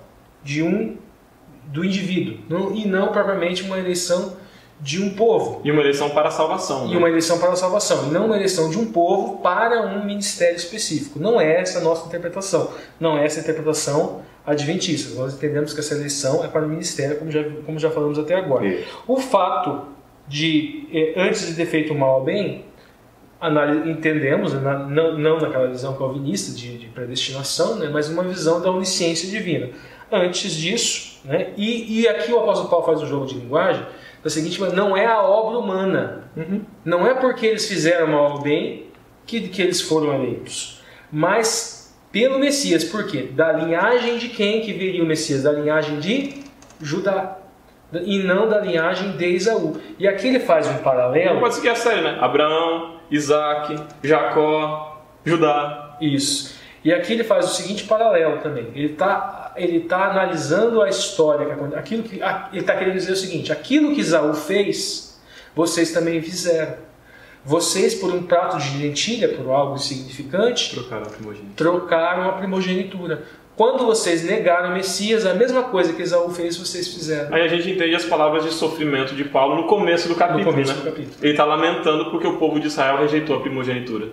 do indivíduo, e não propriamente uma eleição de um povo. E uma eleição para a salvação. E né? uma eleição para a salvação, e não uma eleição de um povo para um ministério específico. Não é essa a nossa interpretação. Não é essa a interpretação adventista. Nós entendemos que essa eleição é para o ministério, como já falamos até agora. O fato de, antes de ter feito mal ao bem, entendemos, não naquela visão calvinista de predestinação, né, mas uma visão da onisciência divina. Antes disso, né, e aqui o apóstolo Paulo faz um jogo de linguagem da seguinte maneira: não é a obra humana, não é porque eles fizeram mal ou bem que eles foram eleitos, mas pelo Messias. Por quê? Da linhagem de quem que viria o Messias? Da linhagem de Judá, e não da linhagem de Esaú. E aqui ele faz um paralelo. Não pode seguir a série, né? Abraão, Isaac, Jacó, Judá. Isso. E aqui ele faz o seguinte paralelo também. Ele tá analisando a história, ele está querendo dizer o seguinte: aquilo que Esaú fez, vocês também fizeram. Vocês, por um prato de lentilha, por algo insignificante, trocaram a primogenitura. Quando vocês negaram o Messias, a mesma coisa que Esaú fez, vocês fizeram. Aí a gente entende as palavras de sofrimento de Paulo no começo do capítulo. Ele está lamentando porque o povo de Israel rejeitou a primogenitura.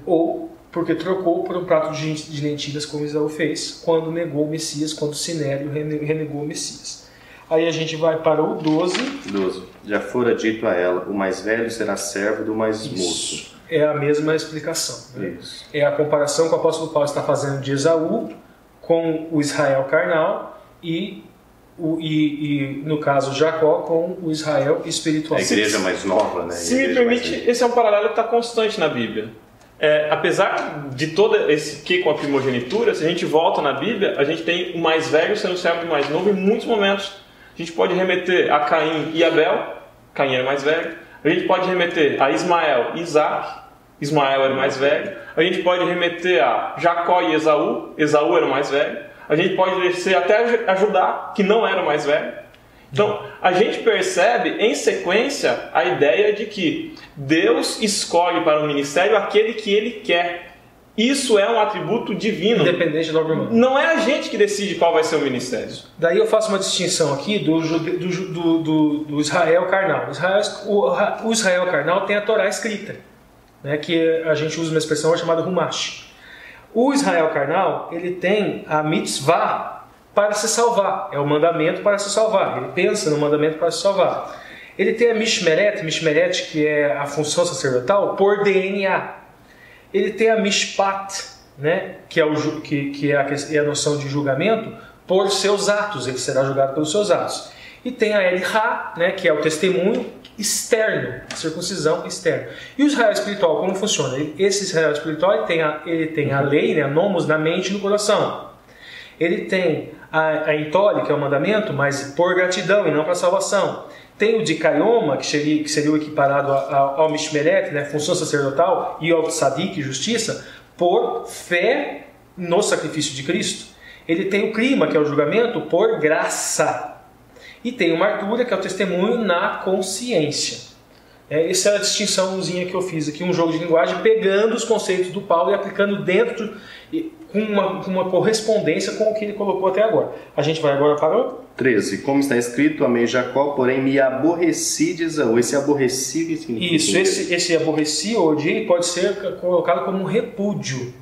Ou porque trocou por um prato de lentilhas, como Esaú fez, quando negou o Messias, quando Sinério renegou o Messias. Aí a gente vai para o 12. 12. Já fora dito a ela: o mais velho será servo do mais moço. É a mesma explicação. Né? Isso. É a comparação que o apóstolo Paulo está fazendo de Esaú com o Israel carnal e no caso Jacó com o Israel espiritual. A igreja mais nova, né? Se me permite, esse é um paralelo que está constante na Bíblia. Apesar de todo esse que com a primogenitura, se a gente volta na Bíblia, a gente tem o mais velho sendo servo do mais novo em muitos momentos. A gente pode remeter a Caim e Abel, Caim era mais velho. A gente pode remeter a Ismael e Isaac, Ismael era o mais velho. A gente pode remeter a Jacó e Esaú, Esaú era o mais velho. A gente pode descer até a Judá, que não era o mais velho. Então, a gente percebe em sequência a ideia de que Deus escolhe para o ministério aquele que Ele quer. Isso é um atributo divino. Independente da obra humana. Não é a gente que decide qual vai ser o ministério. Daí eu faço uma distinção aqui do Israel carnal. O Israel carnal tem a Torá escrita, né, que a gente usa uma expressão chamada Humash. O Israel carnal, ele tem a mitzvah para se salvar. É o mandamento para se salvar. Ele pensa no mandamento para se salvar. Ele tem a Mishmeret, que é a função sacerdotal, por DNA. Ele tem a Mishpat, né, que é a noção de julgamento, por seus atos. Ele será julgado pelos seus atos. E tem a Elihá, né, que é o testemunho externo, a circuncisão externa. E o Israel espiritual, como funciona? Esse Israel espiritual ele tem a lei, né, a nomos, na mente e no coração. Ele tem a entole, que é o mandamento, mas por gratidão e não para salvação. Tem o dikaioma, que seria o equiparado ao mishmeret, né, função sacerdotal, e ao tzadik, justiça, por fé no sacrifício de Cristo. Ele tem o clima, que é o julgamento, por graça. E tem o martúria, que é o testemunho na consciência. Essa é a distinçãozinha que eu fiz aqui, um jogo de linguagem, pegando os conceitos do Paulo e aplicando dentro, com uma correspondência com o que ele colocou até agora. A gente vai agora para o 13. Como está escrito, amei Jacó, porém me aborreci de Esaú. Esse aborreci, que significa? Isso, esse aborreci ou odiei pode ser colocado como um repúdio.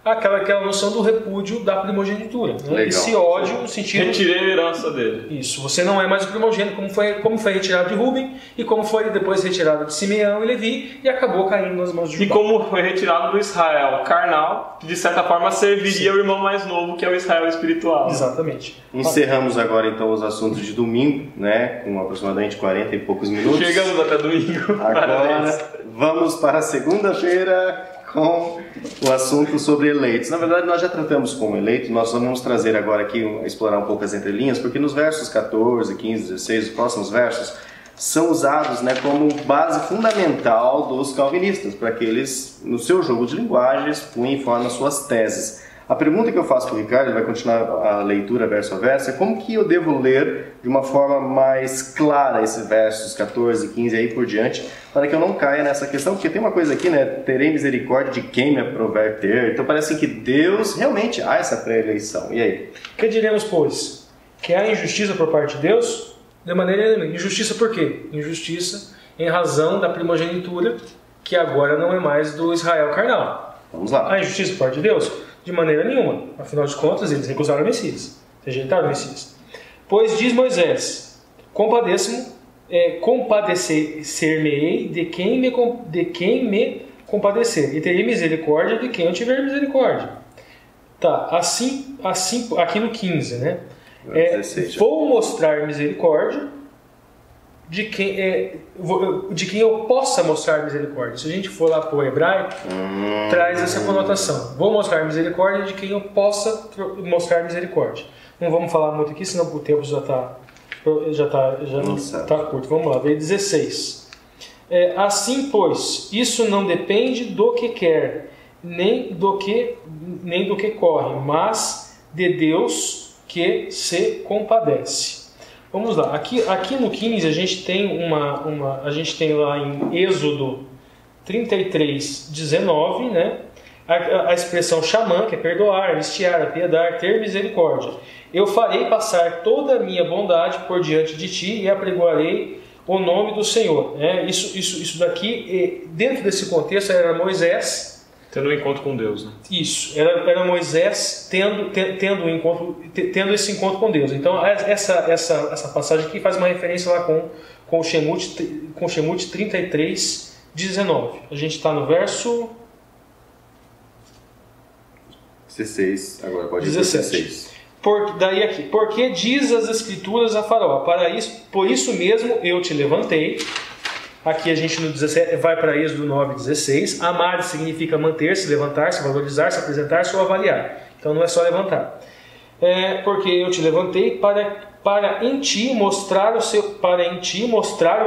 Aquela noção do repúdio da primogenitura. Né? Esse ódio no sentido... Retirei a herança dele. Isso, você não é mais o primogênito, como foi retirado de Rúben, e como foi depois retirado de Simeão e Levi, e acabou caindo nas mãos de Judá. E como foi retirado do Israel serviria que de certa forma serviria o irmão mais novo, que é o Israel espiritual. Exatamente. Encerramos agora então os assuntos de domingo, né, com aproximadamente 40 e poucos minutos. Chegamos até domingo. Agora vamos para a segunda-feira com o assunto sobre eleitos. Na verdade, nós já tratamos com eleitos, nós vamos trazer agora aqui, explorar um pouco as entrelinhas, porque nos versos 14, 15, 16, os próximos versos, são usados, né, como base fundamental dos calvinistas, para que eles, no seu jogo de linguagens, punham em forma suas teses. A pergunta que eu faço para o Ricardo, ele vai continuar a leitura verso a verso, é como que eu devo ler de uma forma mais clara esses versos 14, 15 e aí por diante, para que eu não caia nessa questão, porque tem uma coisa aqui, né, terei misericórdia de quem me aprover ter, então parece que Deus realmente há essa pré-eleição. E aí? Que diremos, pois? Que há injustiça por parte de Deus? De maneira nenhuma. Injustiça por quê? Injustiça em razão da primogenitura, que agora não é mais do Israel carnal. Vamos lá. Há injustiça por parte de Deus? De maneira nenhuma. Afinal de contas, eles recusaram o Messias. Rejeitaram o Messias. Pois diz Moisés, compadecer-me-ei de quem me compadecer, e terei misericórdia de quem eu tiver misericórdia. Tá, assim aqui no 15, né? Vou mostrar misericórdia de quem eu possa mostrar misericórdia. Se a gente for lá para o hebraico, traz essa conotação. Vou mostrar misericórdia de quem eu possa mostrar misericórdia. Não vamos falar muito aqui, senão o tempo já está curto. Vamos lá, veio 16. Assim, pois, isso não depende do que quer, nem do que corre, mas de Deus que se compadece. Vamos lá, aqui no 15 a gente tem a gente tem lá em Êxodo 33, 19, né? A expressão xamã, que é perdoar, anistiar, apiedar, ter misericórdia. Eu farei passar toda a minha bondade por diante de ti e apregoarei o nome do Senhor. Isso daqui, dentro desse contexto, era Moisés tendo um encontro com Deus, né? Isso, era Moisés tendo esse encontro com Deus. Então essa passagem aqui faz uma referência lá com Shemut 33, 19. A gente está no verso 16, agora pode ir 16. Porque diz as Escrituras a Faraó, por isso mesmo eu te levantei. Aqui a gente no 17 vai para Êxodo 9, 16. Amar significa manter-se, levantar-se, valorizar-se, apresentar-se ou avaliar. Então não é só levantar. Porque eu te levantei para em ti mostrar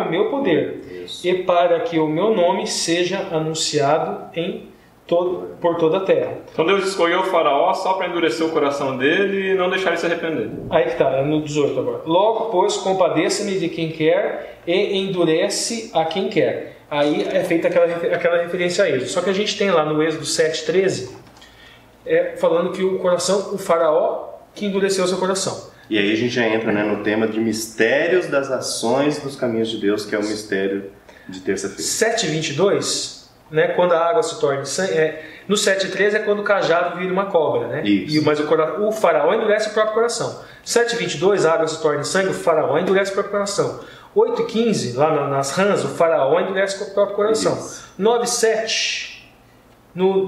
o meu poder. Isso. E para que o meu nome seja anunciado por toda a terra. Então Deus escolheu o faraó só para endurecer o coração dele e não deixar ele se arrepender. Aí que está, no 18 agora. Logo, pois, compadeça-me de quem quer e endurece a quem quer. Aí é feita aquela referência a Êxodo. Só que a gente tem lá no Êxodo 7,13 falando que o faraó que endureceu o seu coração. E aí a gente já entra, né, no tema de mistérios das ações dos caminhos de Deus, que é o mistério de terça-feira. 7,22... né, quando a água se torna sangue, no 7,13 é quando o cajado vira uma cobra, né? Mas o faraó endurece o próprio coração. 7,22 a água se torna sangue, o faraó endurece o próprio coração. 8,15 lá nas rãs, o faraó endurece o próprio coração. 9,7 no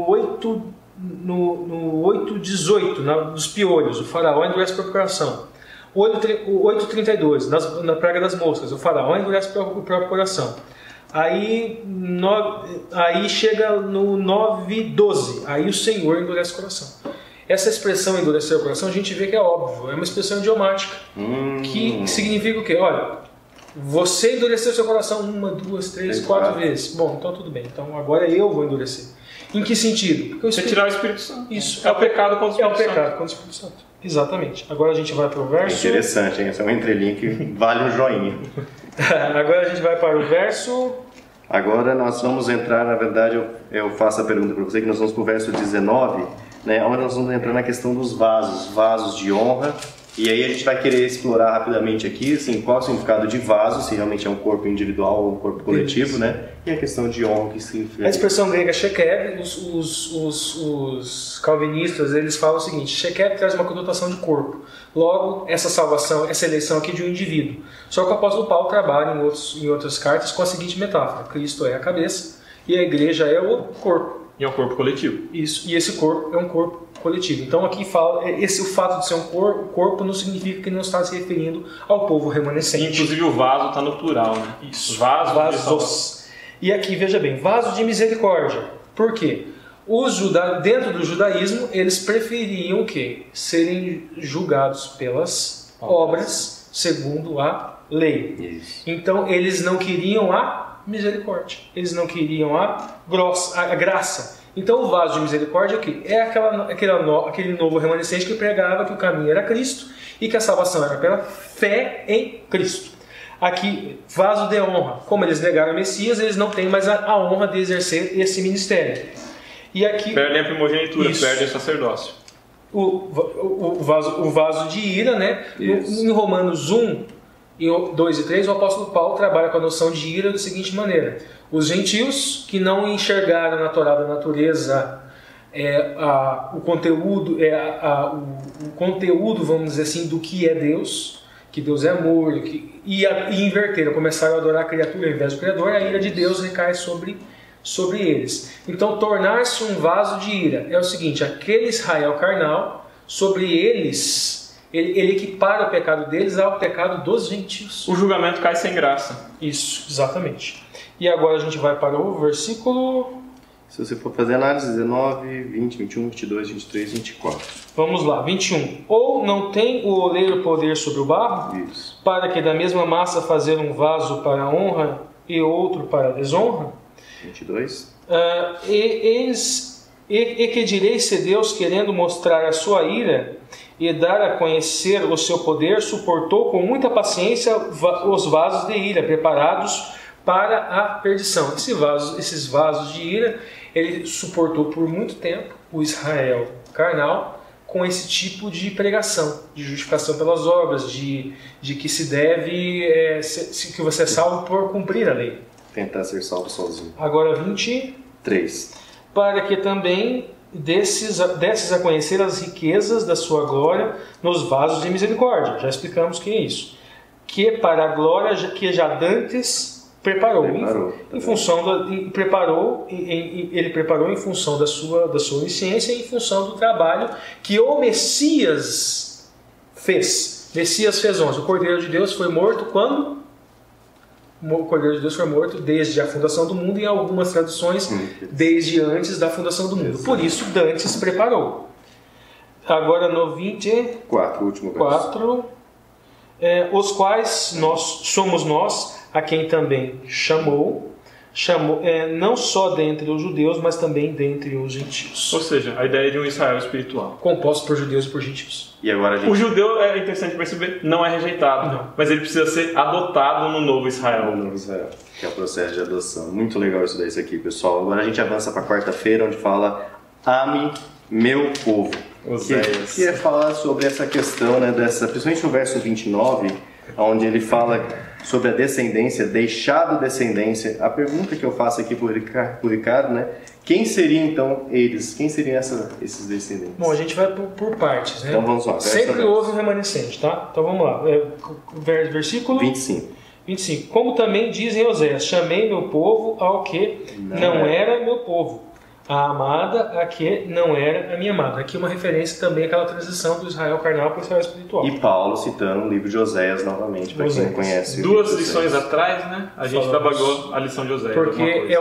8,18 dos piolhos, o faraó endurece o próprio coração. 8,32 na praga das moscas, o faraó endurece o próprio coração. Aí chega no 9,12, aí o Senhor endurece o coração. Essa expressão endurecer o coração a gente vê que é óbvio, é uma expressão idiomática, que significa o quê? Olha, você endureceu seu coração 1, 2, 3, 4 vezes. Bom, então tudo bem, então agora eu vou endurecer. Em que sentido? Porque Você tirar o Espírito Santo. Isso. É o pecado contra o Espírito Santo. É o pecado contra o Espírito Santo. Exatamente. Agora a gente vai para o verso... Interessante, hein? Essa é uma entrelinha que vale um joinha. Agora a gente vai para o verso... Agora nós vamos entrar, na verdade, eu faço a pergunta para você, que nós vamos para o verso 19, né, onde nós vamos entrar na questão dos vasos de honra. E aí a gente vai querer explorar rapidamente aqui, assim, qual é o significado de vaso, se realmente é um corpo individual ou um corpo coletivo, né? E a questão de honra que significa... A expressão grega shekev, os calvinistas, eles falam o seguinte: shekev traz uma conotação de corpo. Logo, essa salvação, essa eleição aqui de um indivíduo. Só que o apóstolo Paulo trabalha em outras cartas com a seguinte metáfora: Cristo é a cabeça e a igreja é o corpo. E é um corpo coletivo. Isso, e esse corpo é um corpo coletivo. Então aqui fala, o fato de ser um corpo não significa que não está se referindo ao povo remanescente. Inclusive o vaso está no plural, né? Isso, vasos. E aqui, veja bem, vaso de misericórdia. Por quê? Dentro do judaísmo, eles preferiam que serem julgados pelas obras segundo a lei. Isso. Então eles não queriam a misericórdia, eles não queriam a graça. Então o vaso de misericórdia aqui é aquele novo remanescente que pregava que o caminho era Cristo e que a salvação era pela fé em Cristo. Aqui, vaso de honra. Como eles negaram o Messias, eles não têm mais a honra de exercer esse ministério. E aqui, perdem a primogenitura, isso. Perdem o sacerdócio. O vaso de ira, né? Em Romanos 1, 2 e 3, o apóstolo Paulo trabalha com a noção de ira da seguinte maneira: os gentios que não enxergaram na Torá da natureza o conteúdo, vamos dizer assim, do que é Deus, que Deus é amor, e inverteram, começaram a adorar a criatura ao invés do Criador, a ira de Deus recai sobre eles. Então, tornar-se um vaso de ira é o seguinte: aquele Israel carnal, sobre eles, ele equipara o pecado deles ao pecado dos gentios. O julgamento cai sem graça. Isso, exatamente. E agora a gente vai para o versículo... Se você for fazer análise, 19, 20, 21, 22, 23, 24. Vamos lá, 21. Ou não tem o oleiro poder sobre o barro? Isso. Para que da mesma massa fazer um vaso para a honra e outro para a desonra? 22. E que direis se Deus, querendo mostrar a sua ira e dar a conhecer o seu poder, suportou com muita paciência os vasos de ira preparados para a perdição. Esses vasos de ira, ele suportou por muito tempo o Israel carnal com esse tipo de pregação, de justificação pelas obras, de que se deve, que você é salvo por cumprir a lei. Tentar ser salvo sozinho. Agora 23. Para que também desses a conhecer as riquezas da sua glória nos vasos de misericórdia. Já explicamos o que é isso. Que para a glória que já dantes preparou em função ele preparou em função da sua onisciência e em função do trabalho que o Messias fez. Messias fez onde? O Cordeiro de Deus foi morto quando? O Cordeiro de Deus foi morto desde a fundação do mundo, e em algumas traduções desde antes da fundação do mundo. Por isso dantes preparou. Agora no 24, último verso. Os quais somos nós, a quem também chamou não só dentre os judeus, mas também dentre os gentios. Ou seja, a ideia de um Israel espiritual. Composto por judeus e por gentios. E agora O judeu, é interessante perceber, não é rejeitado, mas ele precisa ser adotado no novo Israel. No novo Israel, que é o processo de adoção. Muito legal isso aqui, pessoal. Agora a gente avança para quarta-feira, onde fala: ame meu povo. Que é falar sobre essa questão, né, principalmente no verso 29, onde ele fala sobre a descendência, deixado descendência. A pergunta que eu faço aqui para o Ricardo, né? Quem seriam então eles? Quem seriam esses descendentes? Bom, a gente vai por partes, né? Então vamos lá. Sempre houve um remanescente, tá? Então vamos lá. Versículo 25. Como também dizem Oséias: chamei meu povo ao que não era meu povo, a amada a que não era a minha amada. Aqui uma referência também àquela transição do Israel carnal para o Israel espiritual. E Paulo citando o livro de Oséias novamente, para quem não conhece. Duas lições atrás, né? A gente trabalhou a lição de Oséias. Porque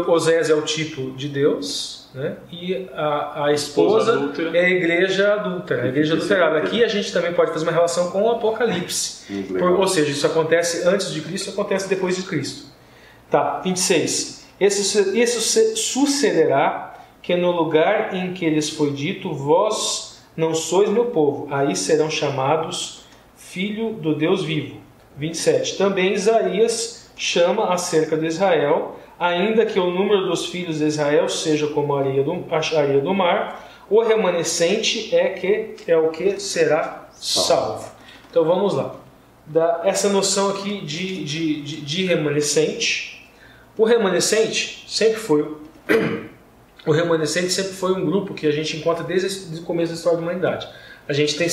Oséias é o tipo de Deus, né? E a esposa é a igreja adúltera, a igreja adulterada. Aqui a gente também pode fazer uma relação com o Apocalipse. Ou seja, isso acontece antes de Cristo e acontece depois de Cristo. Tá, 26. Isso sucederá que no lugar em que lhes foi dito, vós não sois meu povo, aí serão chamados filho do Deus vivo. 27. Também Isaías chama acerca de Israel, ainda que o número dos filhos de Israel seja como a areia do mar, o remanescente é o que será salvo. Então vamos lá. Essa noção aqui de remanescente. O remanescente sempre foi um grupo que a gente encontra desde o começo da história da humanidade. A gente tem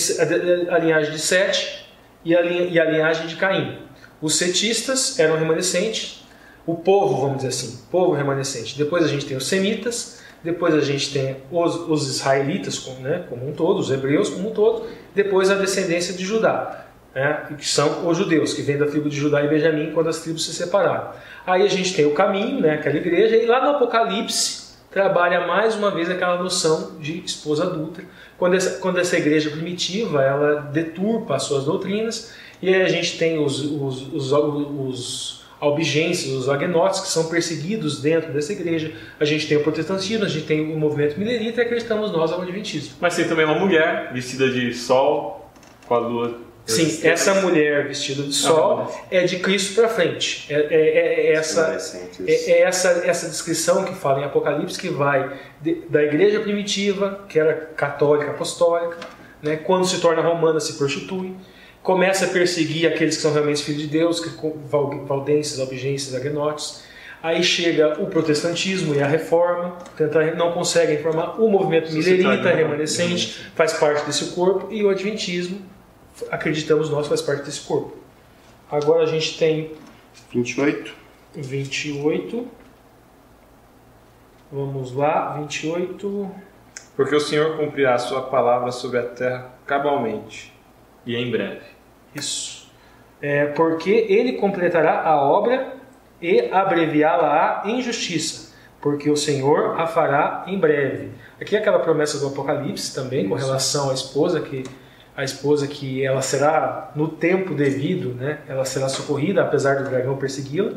a linhagem de Sete e a linhagem de Caim. Os setistas eram remanescentes, o povo, vamos dizer assim, povo remanescente. Depois a gente tem os semitas, depois a gente tem os israelitas como um todo, os hebreus como um todo, depois a descendência de Judá, que são os judeus, que vêm da tribo de Judá e Benjamim quando as tribos se separaram. Aí a gente tem o caminho, aquela igreja, e lá no Apocalipse trabalha mais uma vez aquela noção de esposa adúltera, quando essa igreja primitiva ela deturpa as suas doutrinas, e aí a gente tem os albigenses, os agnósticos, que são perseguidos dentro dessa igreja. A gente tem o protestantismo, a gente tem o movimento milerita e acreditamos nós ao adventismo. Mas tem também uma mulher vestida de sol, com a lua. Sim, essa mulher vestida de sol é de Cristo para frente. Essa descrição que fala em Apocalipse, que vai da igreja primitiva, que era católica, apostólica, quando se torna romana se prostitui, começa a perseguir aqueles que são realmente filhos de Deus, valdenses, albigenses, agnósticos. Aí chega o protestantismo e a reforma, não conseguem formar o movimento milerita, remanescente, faz parte desse corpo, e o adventismo, acreditamos nós, faz parte desse corpo. Agora a gente tem 28. Vamos lá, 28. Porque o Senhor cumprirá a sua palavra sobre a terra cabalmente e em breve. Isso. Porque ele completará a obra e abreviá-la em justiça, porque o Senhor a fará em breve. Aqui é aquela promessa do Apocalipse também, com relação à esposa que ela será no tempo devido, ela será socorrida, apesar do dragão persegui-la.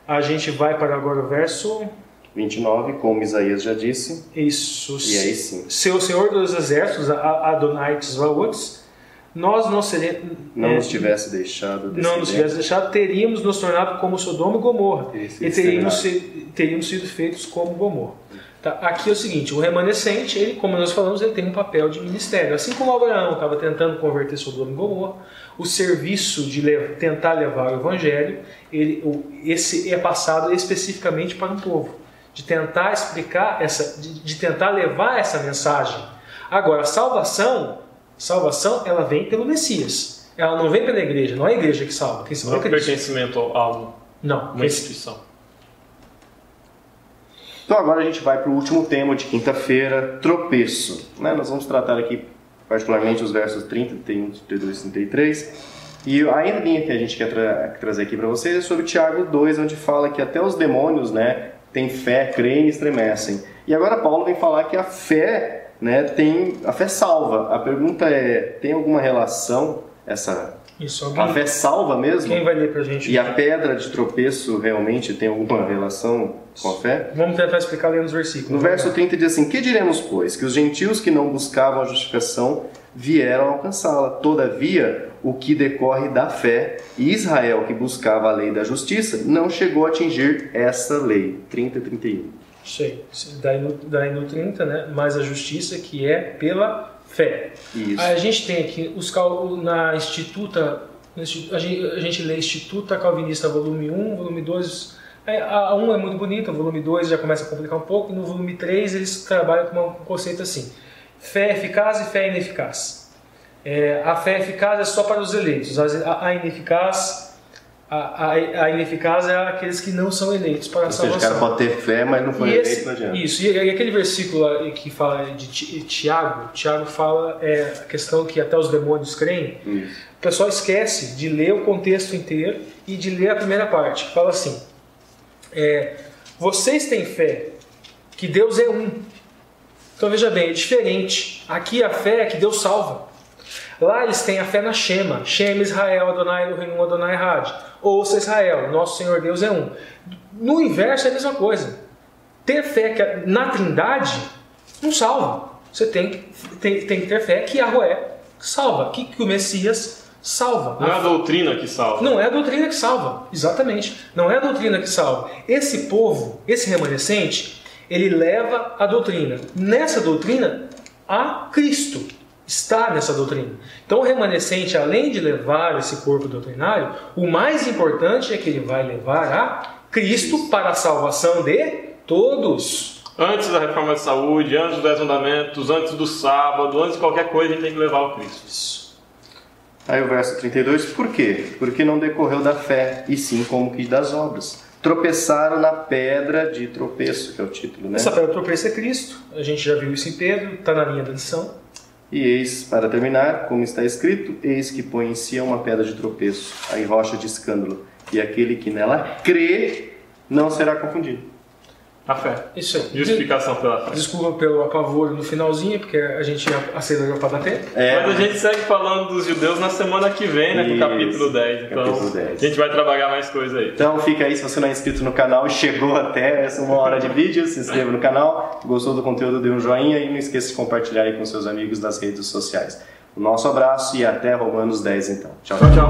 A gente vai para agora o verso 29, como Isaías já disse. Isso. E aí sim. Seu Senhor dos Exércitos, Adonai Tzvaot, não nos tivesse deixado, teríamos nos tornado como Sodoma e Gomorra, e teríamos sido feitos como Gomorra. Tá? Aqui é o seguinte, o remanescente, ele, como nós falamos, ele tem um papel de ministério. Assim como Abraão estava tentando converter Sodoma e Gomorra, o serviço de tentar levar o Evangelho, esse é passado especificamente para um povo, de tentar explicar, de tentar levar essa mensagem. Agora, a salvação ela vem pelo Messias. Ela não vem pela igreja, não é a igreja que salva. Quem salva não é pertencimento a uma instituição. Então agora a gente vai para o último tema de quinta-feira, tropeço. Nós vamos tratar aqui particularmente os versos 30, 31, 32 e 33. E a linha que a gente quer trazer aqui para vocês é sobre Tiago 2, onde fala que até os demônios têm fé, creem e estremecem. E agora Paulo vem falar que a fé a fé salva. A pergunta é, tem alguma relação a fé salva mesmo? Quem vai ler pra gente? E a pedra de tropeço realmente tem alguma relação com a fé? Vamos tentar explicar lendo os versículos. No verso 30 diz assim: que diremos, pois? Que os gentios que não buscavam a justificação vieram alcançá-la. Todavia, o que decorre da fé, e Israel, que buscava a lei da justiça, não chegou a atingir essa lei. 30 e 31. Sei. Daí no 30, mas a justiça que é pela fé. Isso. Aí a gente tem aqui na Instituta, a gente lê Instituta Calvinista volume 1, volume 2. A 1 é muito bonita, o volume 2 já começa a complicar um pouco, e no volume 3 eles trabalham com um conceito assim: fé eficaz e fé ineficaz. A fé eficaz é só para os eleitos, a ineficaz. A ineficaz é aqueles que não são eleitos para a salvação. Ou seja, o cara pode ter fé, mas não foi eleito, não adianta. Isso, e aquele versículo que fala de Tiago fala a questão que até os demônios creem. Isso. O pessoal esquece de ler o contexto inteiro e de ler a primeira parte, que fala assim: vocês têm fé que Deus é um. Então veja bem, é diferente. Aqui a fé é que Deus salva. Lá eles têm a fé na Shema. Shema Israel, Adonai Elohim, Adonai Had. Ouça Israel, nosso Senhor Deus é um. No inverso é a mesma coisa. ter fé na Trindade não salva. Você tem que ter fé que Yahweh salva, que o Messias salva. Não é a doutrina que salva. Não é a doutrina que salva, exatamente. Não é a doutrina que salva. Esse povo, esse remanescente, ele leva a doutrina. Nessa doutrina, há Cristo. Está nessa doutrina. Então o remanescente, além de levar esse corpo doutrinário, o mais importante é que ele vai levar a Cristo para a salvação de todos. Antes da reforma de saúde, antes dos 10 mandamentos, antes do sábado, antes de qualquer coisa, a gente tem que levar o Cristo. Aí o verso 32, por quê? Porque não decorreu da fé, e sim como que das obras. Tropeçaram na pedra de tropeço, que é o título, né? Essa pedra de tropeço é Cristo. A gente já viu isso em Pedro, está na linha da lição. E eis, para terminar, como está escrito, eis que põe em si uma pedra de tropeço, aí rocha de escândalo, e aquele que nela crê não será confundido. A fé. Isso aí. Justificação pela fé. Desculpa pelo apavoro no finalzinho, porque a gente acelerou para dar tempo. Mas a gente segue falando dos judeus na semana que vem, né? Com o capítulo 10. Então, capítulo 10. A gente vai trabalhar mais coisa aí. Então fica aí, se você não é inscrito no canal e chegou até essa 1 hora de vídeo, se inscreva no canal. Gostou do conteúdo, dê um joinha e não esqueça de compartilhar aí com seus amigos nas redes sociais. O nosso abraço e até Romanos 10 então. Tchau, tchau.